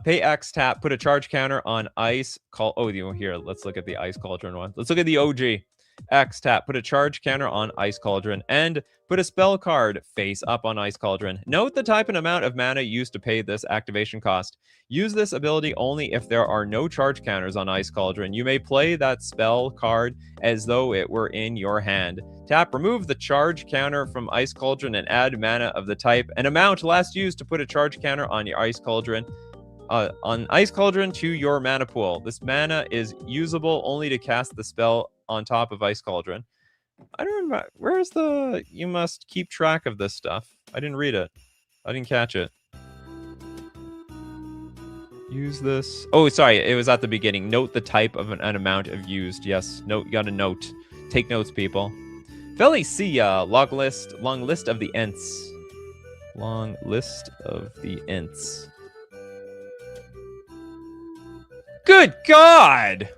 Speaker 1: Pay X tap, put a charge counter on Ice Call. Oh, here, let's look at the Ice Cauldron one. Let's look at the OG. X tap, put a charge counter on Ice Cauldron, and put a spell card face up on Ice Cauldron. Note the type and amount of mana used to pay this activation cost. Use this ability only if there are no charge counters on Ice Cauldron. You may play that spell card as though it were in your hand. Tap, remove the charge counter from Ice Cauldron and add mana of the type and amount last used to put a charge counter on your Ice Cauldron. To your mana pool. This mana is usable only to cast the spell on top of Ice Cauldron. I don't remember. Where's the... You must keep track of this stuff. I didn't read it. I didn't catch it. Use this... Oh, sorry. It was at the beginning. Note the type of an amount of used. Yes. Note. You got a note. Take notes, people. Felicia. Long list of the Ents. Long list of the Ents. Good God!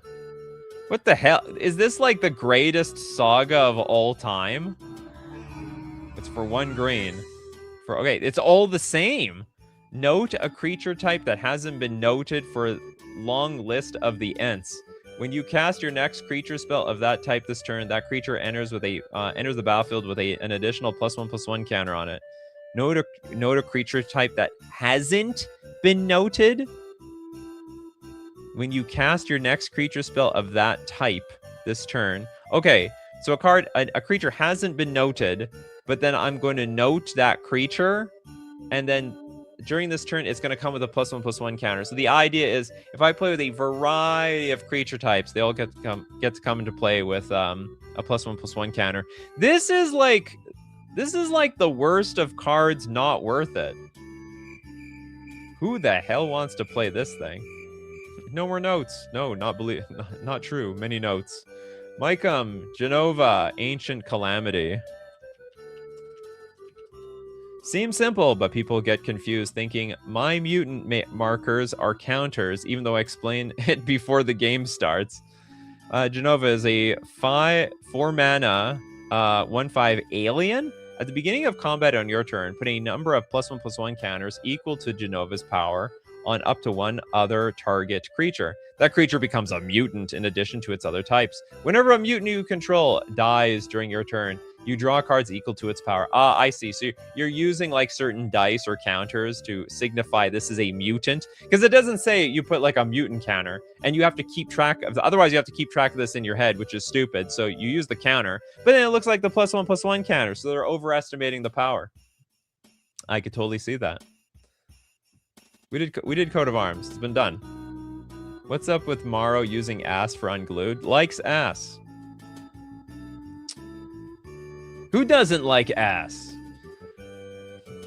Speaker 1: What the hell? Is this like the greatest saga of all time? It's for 1 green. Okay, it's all the same. Note a creature type that hasn't been noted for long list of the Ents. When you cast your next creature spell of that type this turn, that creature enters the battlefield with an additional +1/+1 counter on it. Note a creature type that hasn't been noted. When you cast your next creature spell of that type this turn. Okay, So a creature hasn't been noted, but then I'm going to note that creature, and then during this turn, it's going to come with a +1/+1 counter. So the idea is, if I play with a variety of creature types, they all get to come into play with a +1/+1 counter. This is like the worst of cards not worth it. Who the hell wants to play this thing? No more notes. No, not true. Many notes. Mycom, Genova, Ancient Calamity. Seems simple, but people get confused thinking my mutant markers are counters, even though I explain it before the game starts. Genova is a 4 mana, 1/5 alien. At the beginning of combat on your turn, put a number of +1/+1 counters equal to Genova's power on up to one other target creature. That creature becomes a mutant in addition to its other types. Whenever a mutant you control dies during your turn, you draw cards equal to its power. Ah, I see. So you're using like certain dice or counters to signify this is a mutant, because it doesn't say you put like a mutant counter, and you have to keep track of. Otherwise, you have to keep track of this in your head, which is stupid. So you use the counter, but then it looks like the +1/+1 counter. So they're overestimating the power. I could totally see that. We did Coat of Arms. It's been done. What's up with Morrow using ass for unglued? Likes ass. Who doesn't like ass?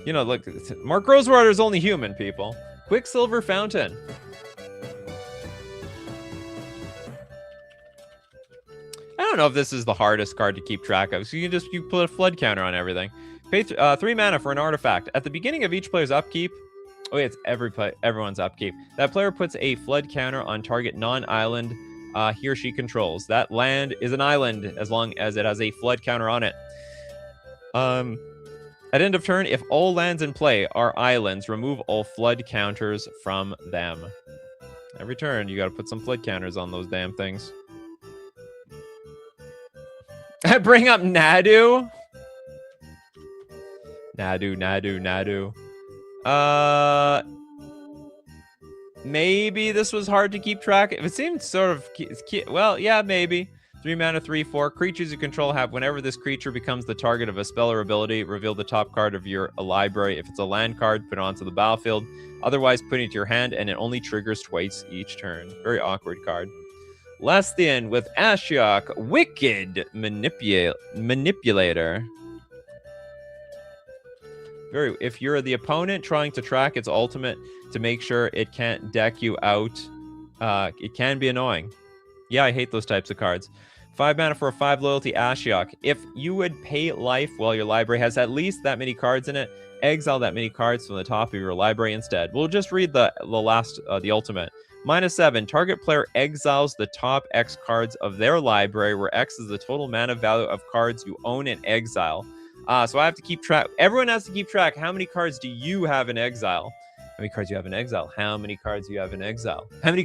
Speaker 1: You know, look, Mark Rosewater is only human, people. Quicksilver Fountain. I don't know if this is the hardest card to keep track of. So you put a flood counter on everything. Pay 3 mana for an artifact. At the beginning of each player's upkeep, oh yeah, it's everyone's upkeep. That player puts a flood counter on target non-island he or she controls. That land is an island as long as it has a flood counter on it. At end of turn, if all lands in play are islands, remove all flood counters from them. Every turn, you got to put some flood counters on those damn things. Bring up Nadu. Nadu. Maybe this was hard to keep track. It seemed sort of, well, yeah, maybe. 3 mana, 3/4. Creatures you control have, whenever this creature becomes the target of a spell or ability, reveal the top card of your library. If it's a land card, put it onto the battlefield. Otherwise, put it to your hand, and it only triggers twice each turn. Very awkward card. Lesthian with Ashiok, Wicked Manipulator. If you're the opponent trying to track its ultimate to make sure it can't deck you out, it can be annoying. Yeah, I hate those types of cards. 5 mana for a 5 loyalty Ashiok. If you would pay life while your library has at least that many cards in it, exile that many cards from the top of your library instead. We'll just read the ultimate. -7. Target player exiles the top X cards of their library, where X is the total mana value of cards you own in exile. So I have to keep track. Everyone has to keep track. How many cards do you have in exile? How many cards you have in exile? How many cards you have in exile? How many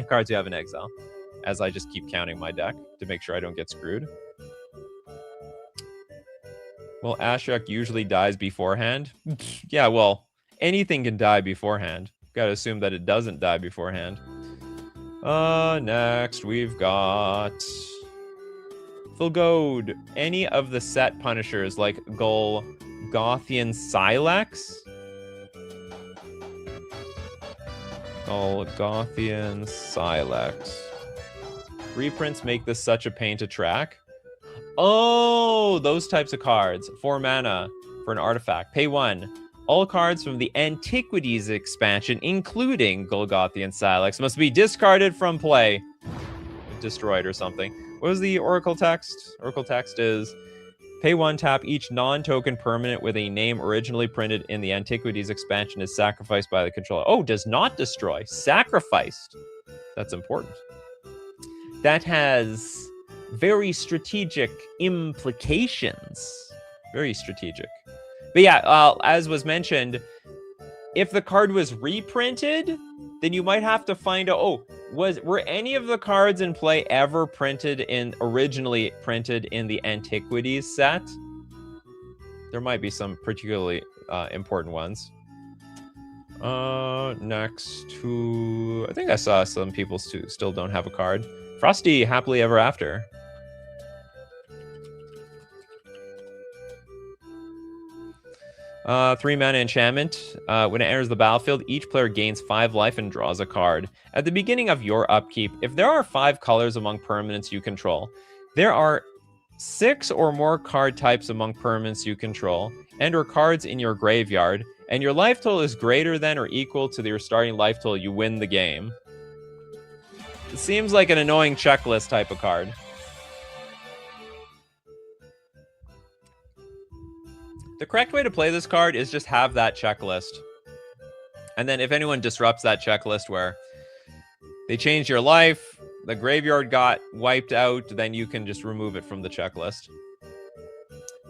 Speaker 1: cards you have in exile? As I just keep counting my deck to make sure I don't get screwed. Well, Ashiok usually dies beforehand. Yeah, well, anything can die beforehand. Gotta assume that it doesn't die beforehand. Next we've got Fulgode. Any of the set punishers like Golgothian Silex? Golgothian Silex. Reprints make this such a pain to track. Oh, those types of cards. 4 mana for an artifact. Pay 1. All cards from the Antiquities expansion, including Golgothian Silex, must be discarded from play. Destroyed or something. What was the Oracle text? Oracle text is, pay 1, tap each non-token permanent with a name originally printed in the Antiquities expansion is sacrificed by the controller. Oh, does not destroy. Sacrificed. That's important. That has very strategic implications. Very strategic. But yeah, as was mentioned, if the card was reprinted, then you might have to find out, were any of the cards in play ever originally printed in the Antiquities set? There might be some particularly important ones. Next to, I think I saw some people still don't have a card. Frosty Happily Ever After. 3 mana enchantment. When it enters the battlefield, each player gains 5 life and draws a card. At the beginning of your upkeep, if there are 5 colors among permanents you control, there are 6 or more card types among permanents you control, and or cards in your graveyard, and your life total is greater than or equal to your starting life total, you win the game. It seems like an annoying checklist type of card. The correct way to play this card is just have that checklist. And then if anyone disrupts that checklist where they change your life, the graveyard got wiped out, then you can just remove it from the checklist.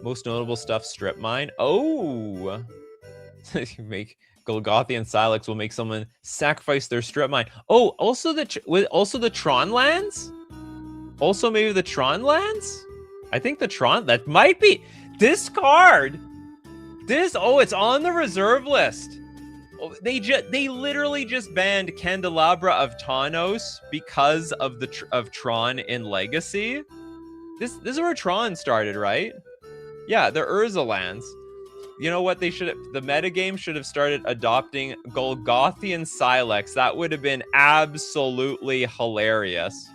Speaker 1: Most notable stuff, strip mine. Oh! Make Golgothian Silex will make someone sacrifice their strip mine. Oh, also the Tron lands? Also maybe the Tron lands? I think the Tron, that might be this card. It's on the reserve list. They literally just banned Candelabra of Tawnos because of Tron in Legacy. This is where Tron started, right? Yeah, the Urza lands. You know what? The metagame should have started adopting Golgothian Silex. That would have been absolutely hilarious.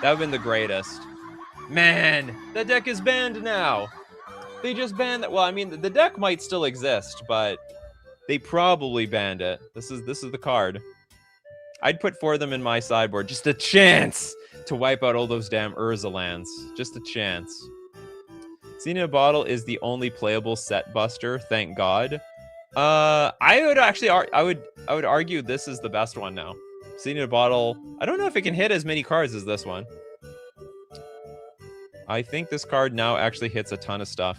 Speaker 1: That would have been the greatest. Man, the deck is banned now. They just banned that. Well, I mean, the deck might still exist, but they probably banned it. This is the card. I'd put 4 of them in my sideboard. Just a chance to wipe out all those damn Urza lands. Just a chance. Xenia Bottle is the only playable set buster, thank God. I would argue this is the best one now. Xenia Bottle, I don't know if it can hit as many cards as this one. I think this card now actually hits a ton of stuff.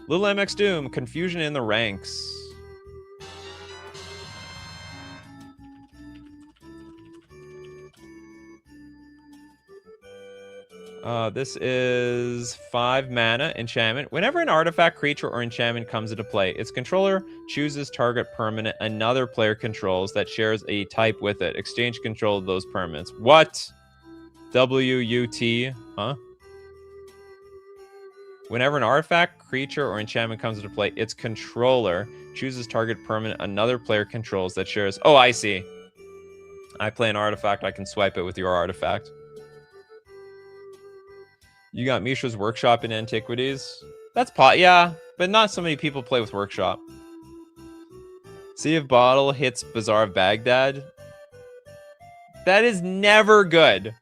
Speaker 1: Little MX Doom, confusion in the ranks. This is 5 mana enchantment. Whenever an artifact, creature, or enchantment comes into play, its controller chooses target permanent another player controls that shares a type with it. Exchange control of those permanents. What? WUT? Huh? Whenever an artifact, creature, or enchantment comes into play, its controller chooses target permanent another player controls that shares... Oh, I see. I play an artifact, I can swipe it with your artifact. You got Mishra's Workshop in Antiquities. That's yeah, but not so many people play with Workshop. See if Bottle hits Bazaar of Baghdad. That is never good.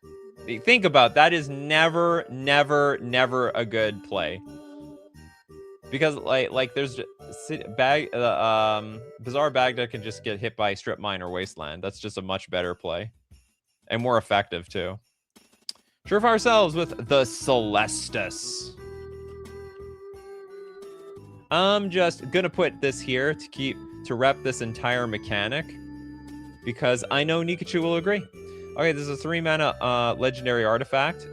Speaker 1: Think about that. Is never a good play. Because like there's Bazaar of Baghdad can just get hit by Strip Mine or Wasteland. That's just a much better play. And more effective too. Surefire ourselves with the Celestus. I'm just gonna put this here to rep this entire mechanic because I know Nikachu will agree. Okay, this is a 3 mana legendary artifact.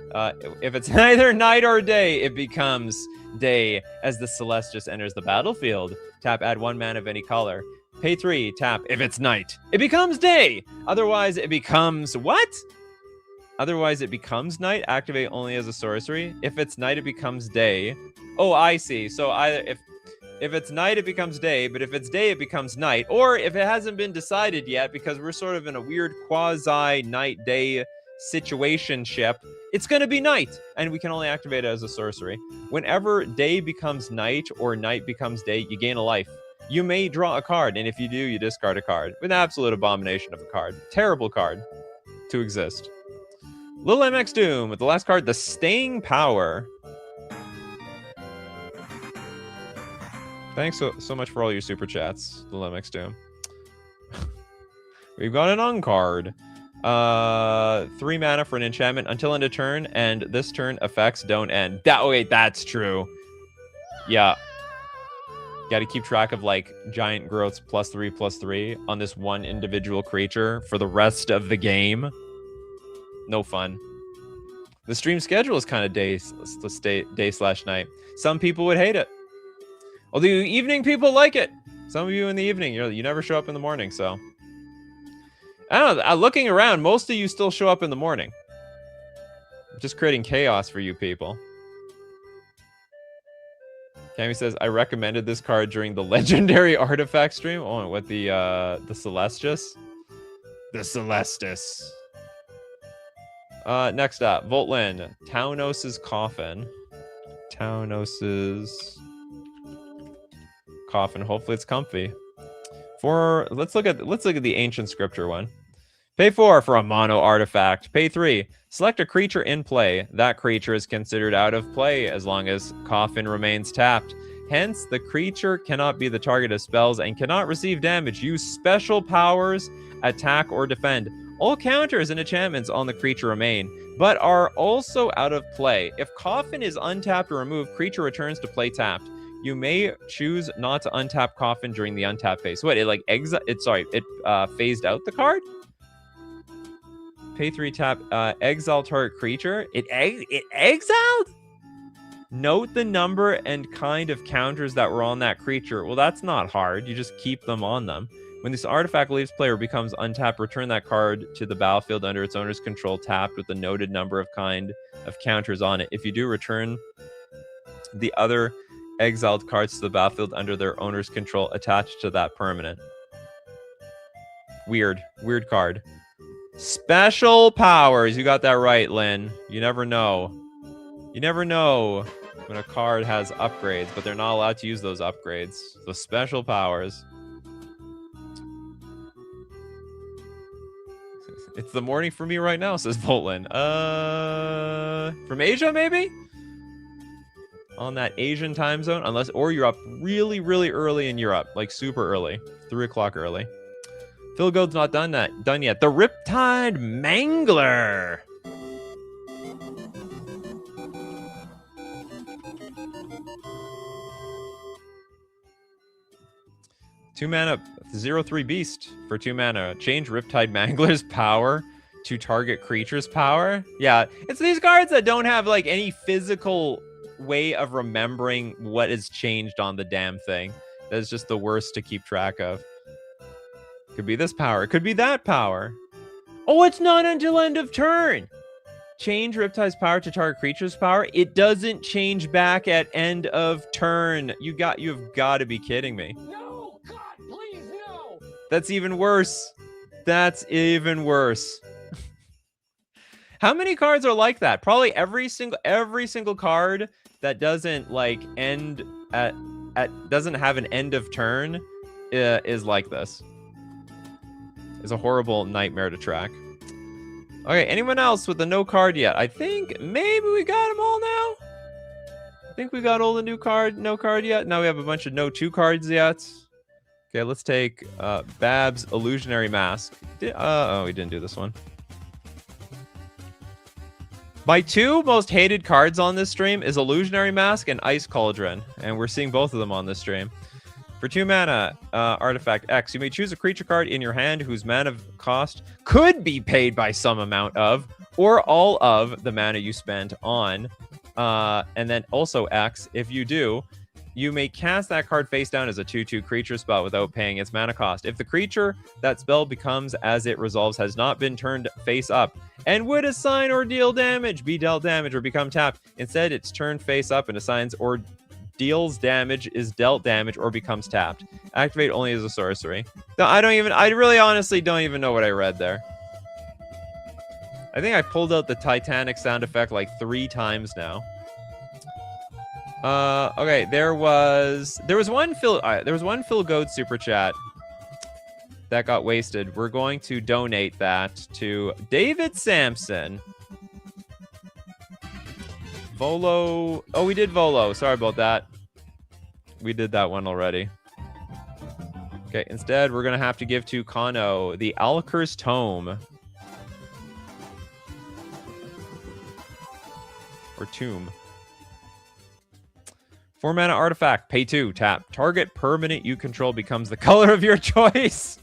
Speaker 1: If it's neither night or day, it becomes day as the Celestus enters the battlefield. Tap, add 1 mana of any color. Pay 3, tap. If it's night, it becomes day. Otherwise, it becomes what? Otherwise, it becomes night. Activate only as a sorcery. If it's night, it becomes day. Oh, I see. So either if it's night, it becomes day, but if it's day, it becomes night. Or if it hasn't been decided yet, because we're sort of in a weird quasi-night-day situationship, it's going to be night, and we can only activate it as a sorcery. Whenever day becomes night or night becomes day, you gain a life. You may draw a card, and if you do, you discard a card. An absolute abomination of a card. Terrible card to exist. Little MX Doom with the last card, the Staying Power. Thanks so much for all your super chats, Little MX Doom. We've got an on-card. 3 mana for an enchantment until end of turn, and this turn effects don't end. Wait, that's true. Yeah. Got to keep track of like giant growths +3/+3 on this one individual creature for the rest of the game. No fun. The stream schedule is kind of day/night. Some people would hate it. Although evening people like it. Some of you in the evening, you never show up in the morning, so. I don't know, looking around, most of you still show up in the morning. Just creating chaos for you people. Cammy says, I recommended this card during the legendary artifact stream. Oh, what the Celestus? The Celestus. Next up, Voltlin. Taunos's Coffin. Taunos's Coffin. Hopefully it's comfy. Let's look at the ancient scripture one. Pay 4 for a mono artifact. Pay 3. Select a creature in play. That creature is considered out of play as long as Coffin remains tapped. Hence, the creature cannot be the target of spells and cannot receive damage. Use special powers, attack, or defend. All counters and enchantments on the creature remain, but are also out of play. If Coffin is untapped or removed, creature returns to play tapped. You may choose not to untap Coffin during the untap phase. What, it phased out the card? Pay 3 tap, exile target creature. It exiled? Note the number and kind of counters that were on that creature. Well, that's not hard. You just keep them on them. When this artifact leaves play or becomes untapped, return that card to the battlefield under its owner's control, tapped with the noted number of kind of counters on it. If you do, return the other exiled cards to the battlefield under their owner's control attached to that permanent. Weird card. Special powers. You got that right, Lynn. You never know. You never know when a card has upgrades, but they're not allowed to use those upgrades. So special powers. It's the morning for me right now, says Voltlin. From Asia, maybe? On that Asian time zone, or you're up really, really early in Europe, like super early, 3 o'clock early. Phil Gold's not done yet. The Riptide Mangler. Two mana, 0/3 beast for 2 mana. Change Riptide Mangler's power to target creature's power. Yeah, it's these cards that don't have like any physical way of remembering what is changed on the damn thing. That's just the worst to keep track of. Could be this power. It could be that power. Oh, it's not until end of turn. Change Riptide's power to target creature's power. It doesn't change back at end of turn. You've got to be kidding me.
Speaker 2: No, God, please, no.
Speaker 1: That's even worse. That's even worse. How many cards are like that? Probably every single card that doesn't like end at doesn't have an end of turn is like this. Is a horrible nightmare to track. Okay, anyone else with the no card yet? I think maybe we got them all now. I think we got all the no card yet. Now we have a bunch of no 2 cards yet. Okay, let's take Bab's Illusionary Mask. Oh, we didn't do this one. My 2 most hated cards on this stream is Illusionary Mask and Ice Cauldron, and we're seeing both of them on this stream. For 2 mana, artifact X, you may choose a creature card in your hand whose mana cost could be paid by some amount of, or all of, the mana you spent on. And then also X, if you do, you may cast that card face down as a 2/2 creature spell without paying its mana cost. If the creature that spell becomes as it resolves has not been turned face up and would assign or deal damage, be dealt damage, or become tapped. Instead, it's turned face up and assigns or deals damage, is dealt damage, or becomes tapped. Activate only as a sorcery. No, I really honestly don't even know what I read there. I think I pulled out the Titanic sound effect like 3 times now. Okay, there was one Phil Goat super chat that got wasted. We're going to donate that to David Sampson. Volo. Oh, we did Volo. Sorry about that. We did that one already. Okay, instead, we're going to have to give to Kano the Alker's Tome. Or Tomb. 4 mana artifact. Pay 2. Tap. Target permanent you control becomes the color of your choice.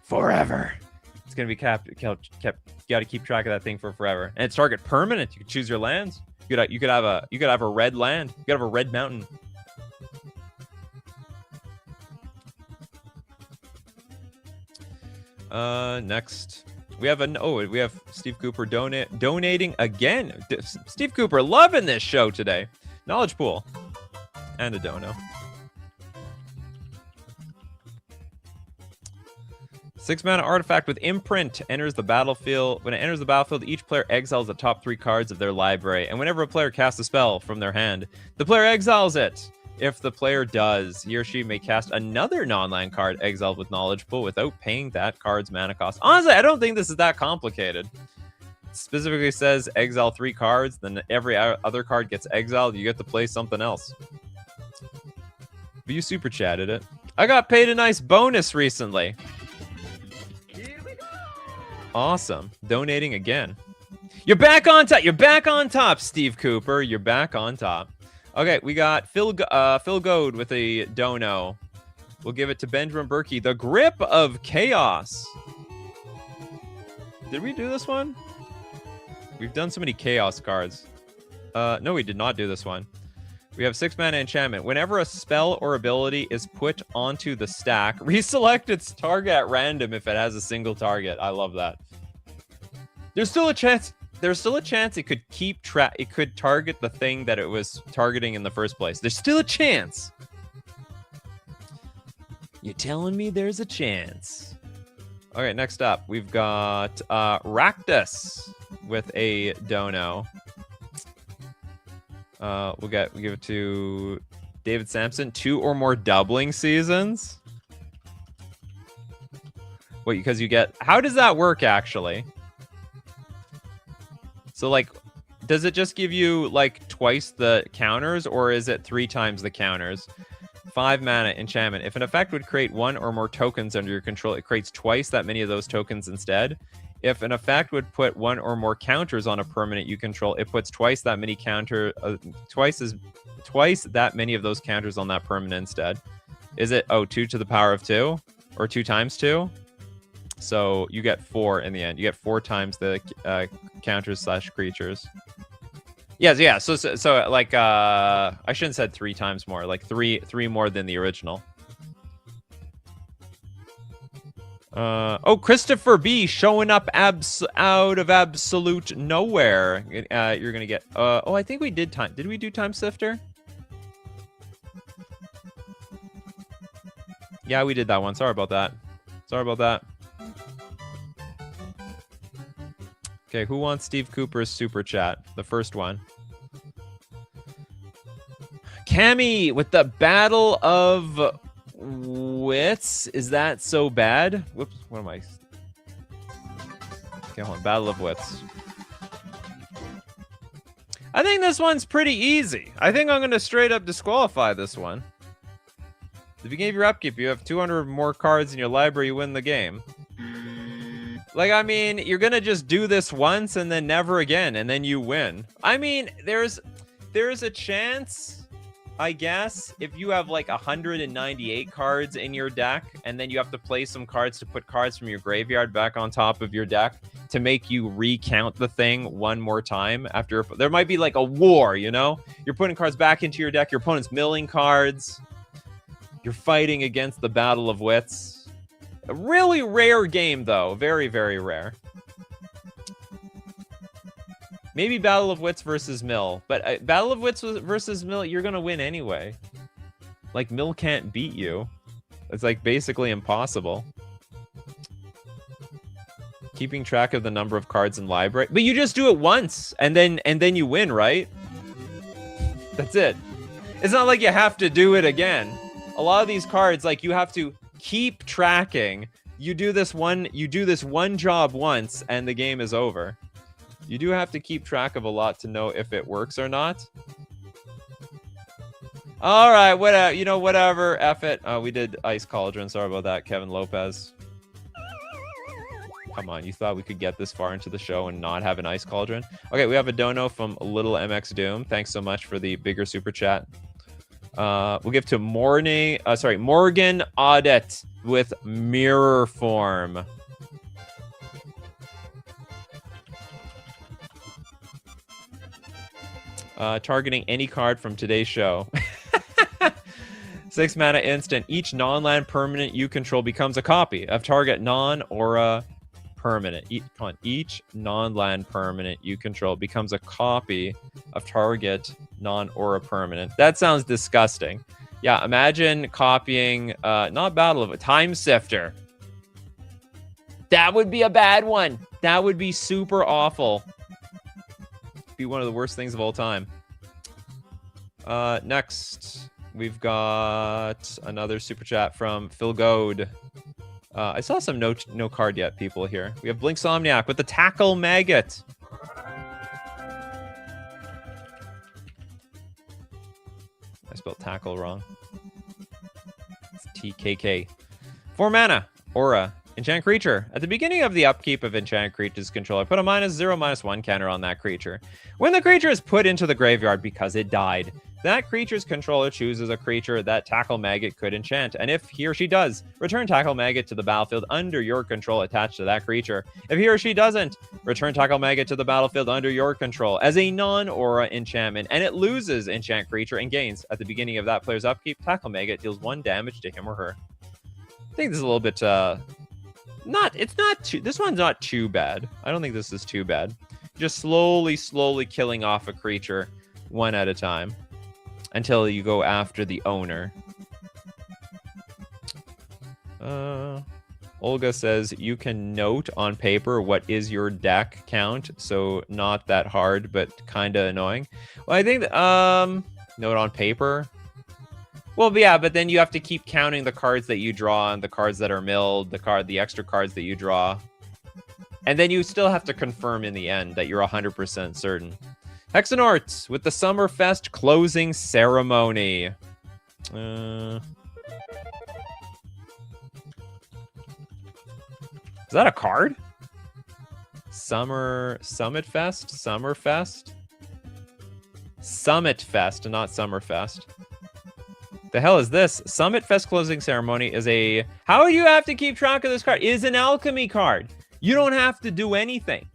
Speaker 1: Forever. It's going to be kept. You got to keep track of that thing for forever. And it's target permanent. You can choose your lands. You could have a red land. You could have a red mountain. Next we have Steve Cooper donating again. Steve Cooper loving this show today. Knowledge pool. And a dono. 6-mana artifact with imprint enters the battlefield. When it enters the battlefield, each player exiles the top 3 cards of their library. And whenever a player casts a spell from their hand, the player exiles it. If the player does, he or she may cast another non-land card exiled with knowledge pool without paying that card's mana cost. Honestly, I don't think this is that complicated. It specifically says exile 3 cards, then every other card gets exiled. You get to play something else. But you super chatted it. I got paid a nice bonus recently. Awesome. Donating again. You're back on top. You're back on top, Steve Cooper. You're back on top. Okay, we got Phil Goad with a dono. We'll give it to Benjamin Berkey. The Grip of Chaos. Did we do this one? We've done so many Chaos cards. No, we did not do this one. We have 6-mana enchantment. Whenever a spell or ability is put onto the stack, reselect its target at random if it has a single target. I love that. There's still a chance it could keep track. It could target the thing that it was targeting in the first place. There's still a chance. You're telling me there's a chance. All right, next up, we've got Rakdos with a dono. We'll give it to David Sampson. 2 or more doubling seasons. Wait, because you get... How does that work, actually? So, like, does it just give you, like, twice the counters, or is it 3 times the counters? 5 mana enchantment. If an effect would create 1 or more tokens under your control, it creates twice that many of those tokens instead. If an effect would put 1 or more counters on a permanent you control, it puts twice that many twice that many of those counters on that permanent instead. Is it 2 to the power of 2 or 2 times 2? So you get 4 in the end. You get 4 times the counters / creatures. Yes, yeah. So like I shouldn't have said 3 times more. Like 3 more than the original. Christopher B showing up out of absolute nowhere. You're gonna get. I think we did time. Did we do Time Sifter? Yeah, we did that one. Sorry about that. Okay, who wants Steve Cooper's super chat? The first one. Cammy with the Battle of Wits. Is that so bad? Whoops, what am I? Okay, hold on. Battle of Wits. I think this one's pretty easy. I think I'm going to straight up disqualify this one. At the beginning of your upkeep, you have 200 more cards in your library, you win the game. Like, I mean, you're going to just do this once and then never again, and then you win. I mean, there's a chance, I guess, if you have like 198 cards in your deck, and then you have to play some cards to put cards from your graveyard back on top of your deck to make you recount the thing one more time after. There might be like a war, you know? You're putting cards back into your deck, your opponent's milling cards. You're fighting against the Battle of Wits. A really rare game, though. Very, very rare. Maybe Battle of Wits versus Mill. But Battle of Wits versus Mill, you're going to win anyway. Like, Mill can't beat you. It's, like, basically impossible. Keeping track of the number of cards in library. But you just do it once, and then you win, right? That's it. It's not like you have to do it again. A lot of these cards, like, you have to keep tracking. You do this one job once, and the game is over. You do have to keep track of a lot to know if it works or not. All right, whatever. You know, whatever. F it. We did Ice Cauldron. Sorry about that, Kevin Lopez. Come on, you thought we could get this far into the show and not have an Ice Cauldron? Okay, we have a dono from Little MX Doom. Thanks so much for the bigger super chat. We'll give to Morgan Audit with Mirror Form. Targeting any card from today's show. 6 mana instant. Each non-land permanent you control becomes a copy of target non-aura permanent. Come on, each non-land permanent you control becomes a copy of target non-aura permanent. That sounds disgusting. Yeah, imagine copying, not Battle of a Time Sifter. That would be a bad one. That would be super awful. Be one of the worst things of all time. Next, we've got another super chat from Phil Goad. I saw some no card yet people here. We have Blinksomniac with the Tackle Maggot. I spelled tackle wrong. It's TKK. 4 mana, Aura, Enchant Creature. At the beginning of the upkeep of Enchant Creature's controller, put a -0/-1 counter on that creature. When the creature is put into the graveyard because it died, that creature's controller chooses a creature that Tackle Maggot could enchant, and if he or she does, return Tackle Maggot to the battlefield under your control attached to that creature. If he or she doesn't, return Tackle Maggot to the battlefield under your control as a non-aura enchantment, and it loses Enchant Creature and gains. At the beginning of that player's upkeep, Tackle Maggot deals 1 damage to him or her. I think this is a little bit, this one's not too bad. I don't think this is too bad. Just slowly killing off a creature one at a time until you go after the owner. Olga says you can note on paper what is your deck count, so not that hard, but kind of annoying. Well, I think note on paper. Well, yeah, but then you have to keep counting the cards that you draw and the cards that are milled, the extra cards that you draw. And then you still have to confirm in the end that you're 100% certain. Hexenort with the Summerfest closing ceremony. Is that a card? Summit Fest? Summerfest? Summit Fest, not Summerfest. The hell is this? Summit Fest closing ceremony is a... How do you have to keep track of this card? It is an alchemy card. You don't have to do anything.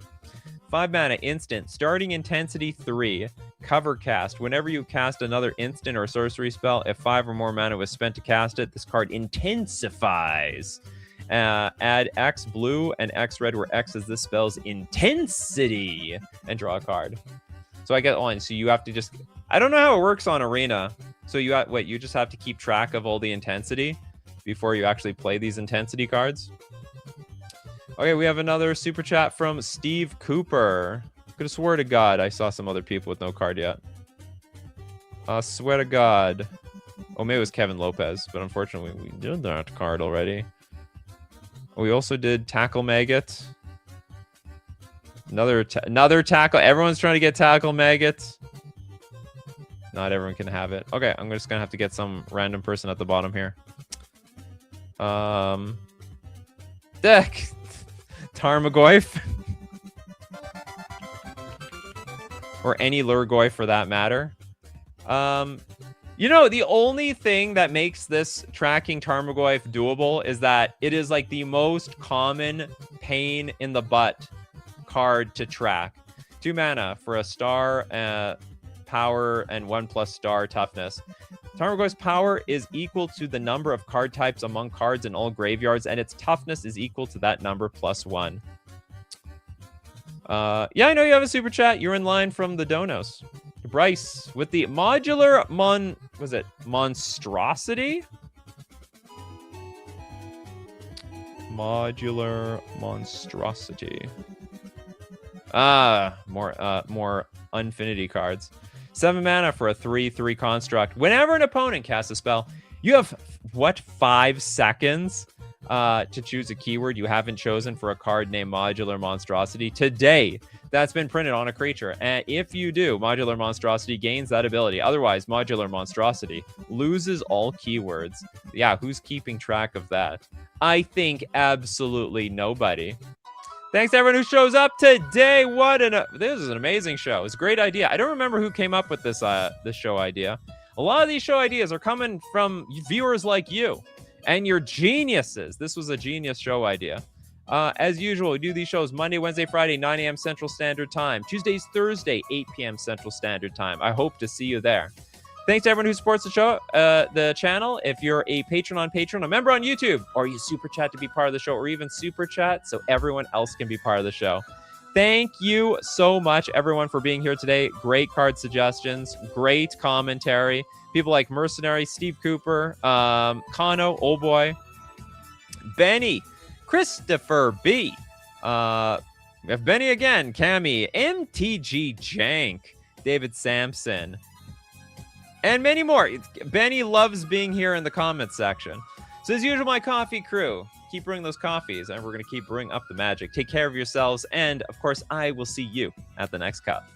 Speaker 1: 5 mana instant, starting intensity 3, cover cast. Whenever you cast another instant or sorcery spell, if 5 or more mana was spent to cast it, this card intensifies. Add X blue and X red, where X is this spell's intensity, and draw a card. So I get on. So you have to just... I don't know how it works on Arena. So you just have to keep track of all the intensity before you actually play these intensity cards. Okay, we have another super chat from Steve Cooper. Could have swore to God I saw some other people with no card yet. Swear to God. Oh, maybe it was Kevin Lopez, but unfortunately we did that card already. We also did Tackle Maggot. Another tackle. Everyone's trying to get Tackle Maggot. Not everyone can have it. Okay, I'm just gonna have to get some random person at the bottom here. Deck. Tarmogoyf. Or any Lurgoyf for that matter. You know, the only thing that makes this tracking Tarmogoyf doable is that it is like the most common pain in the butt card to track. 2 mana for a star, power, and 1+ star toughness. Tarmogoyf's power is equal to the number of card types among cards in all graveyards, and its toughness is equal to that number +1. Yeah, I know you have a super chat. You're in line from the Donos. Bryce with the modular monstrosity? Modular monstrosity. More Infinity cards. 7 mana for a 3/3 construct. Whenever an opponent casts a spell, you have, 5 seconds to choose a keyword you haven't chosen for a card named Modular Monstrosity. Today, that's been printed on a creature. And if you do, Modular Monstrosity gains that ability. Otherwise, Modular Monstrosity loses all keywords. Yeah, who's keeping track of that? I think absolutely nobody. Thanks to everyone who shows up today. This is an amazing show. It's a great idea. I don't remember who came up with this show idea. A lot of these show ideas are coming from viewers like you and your geniuses. This was a genius show idea. As usual, we do these shows Monday, Wednesday, Friday, 9 a.m. Central Standard Time. Tuesdays, Thursday, 8 p.m. Central Standard Time. I hope to see you there. Thanks to everyone who supports the show, the channel. If you're a patron on Patreon, a member on YouTube, or you super chat to be part of the show, or even super chat so everyone else can be part of the show. Thank you so much, everyone, for being here today. Great card suggestions, great commentary. People like Mercenary, Steve Cooper, Kano, Old Boy, Benny, Christopher B. Benny again, Cammy, MTG Jank, David Sampson, and many more. Benny loves being here in the comments section. So as usual, my coffee crew, keep brewing those coffees, and we're going to keep brewing up the magic. Take care of yourselves, and of course, I will see you at the next cup.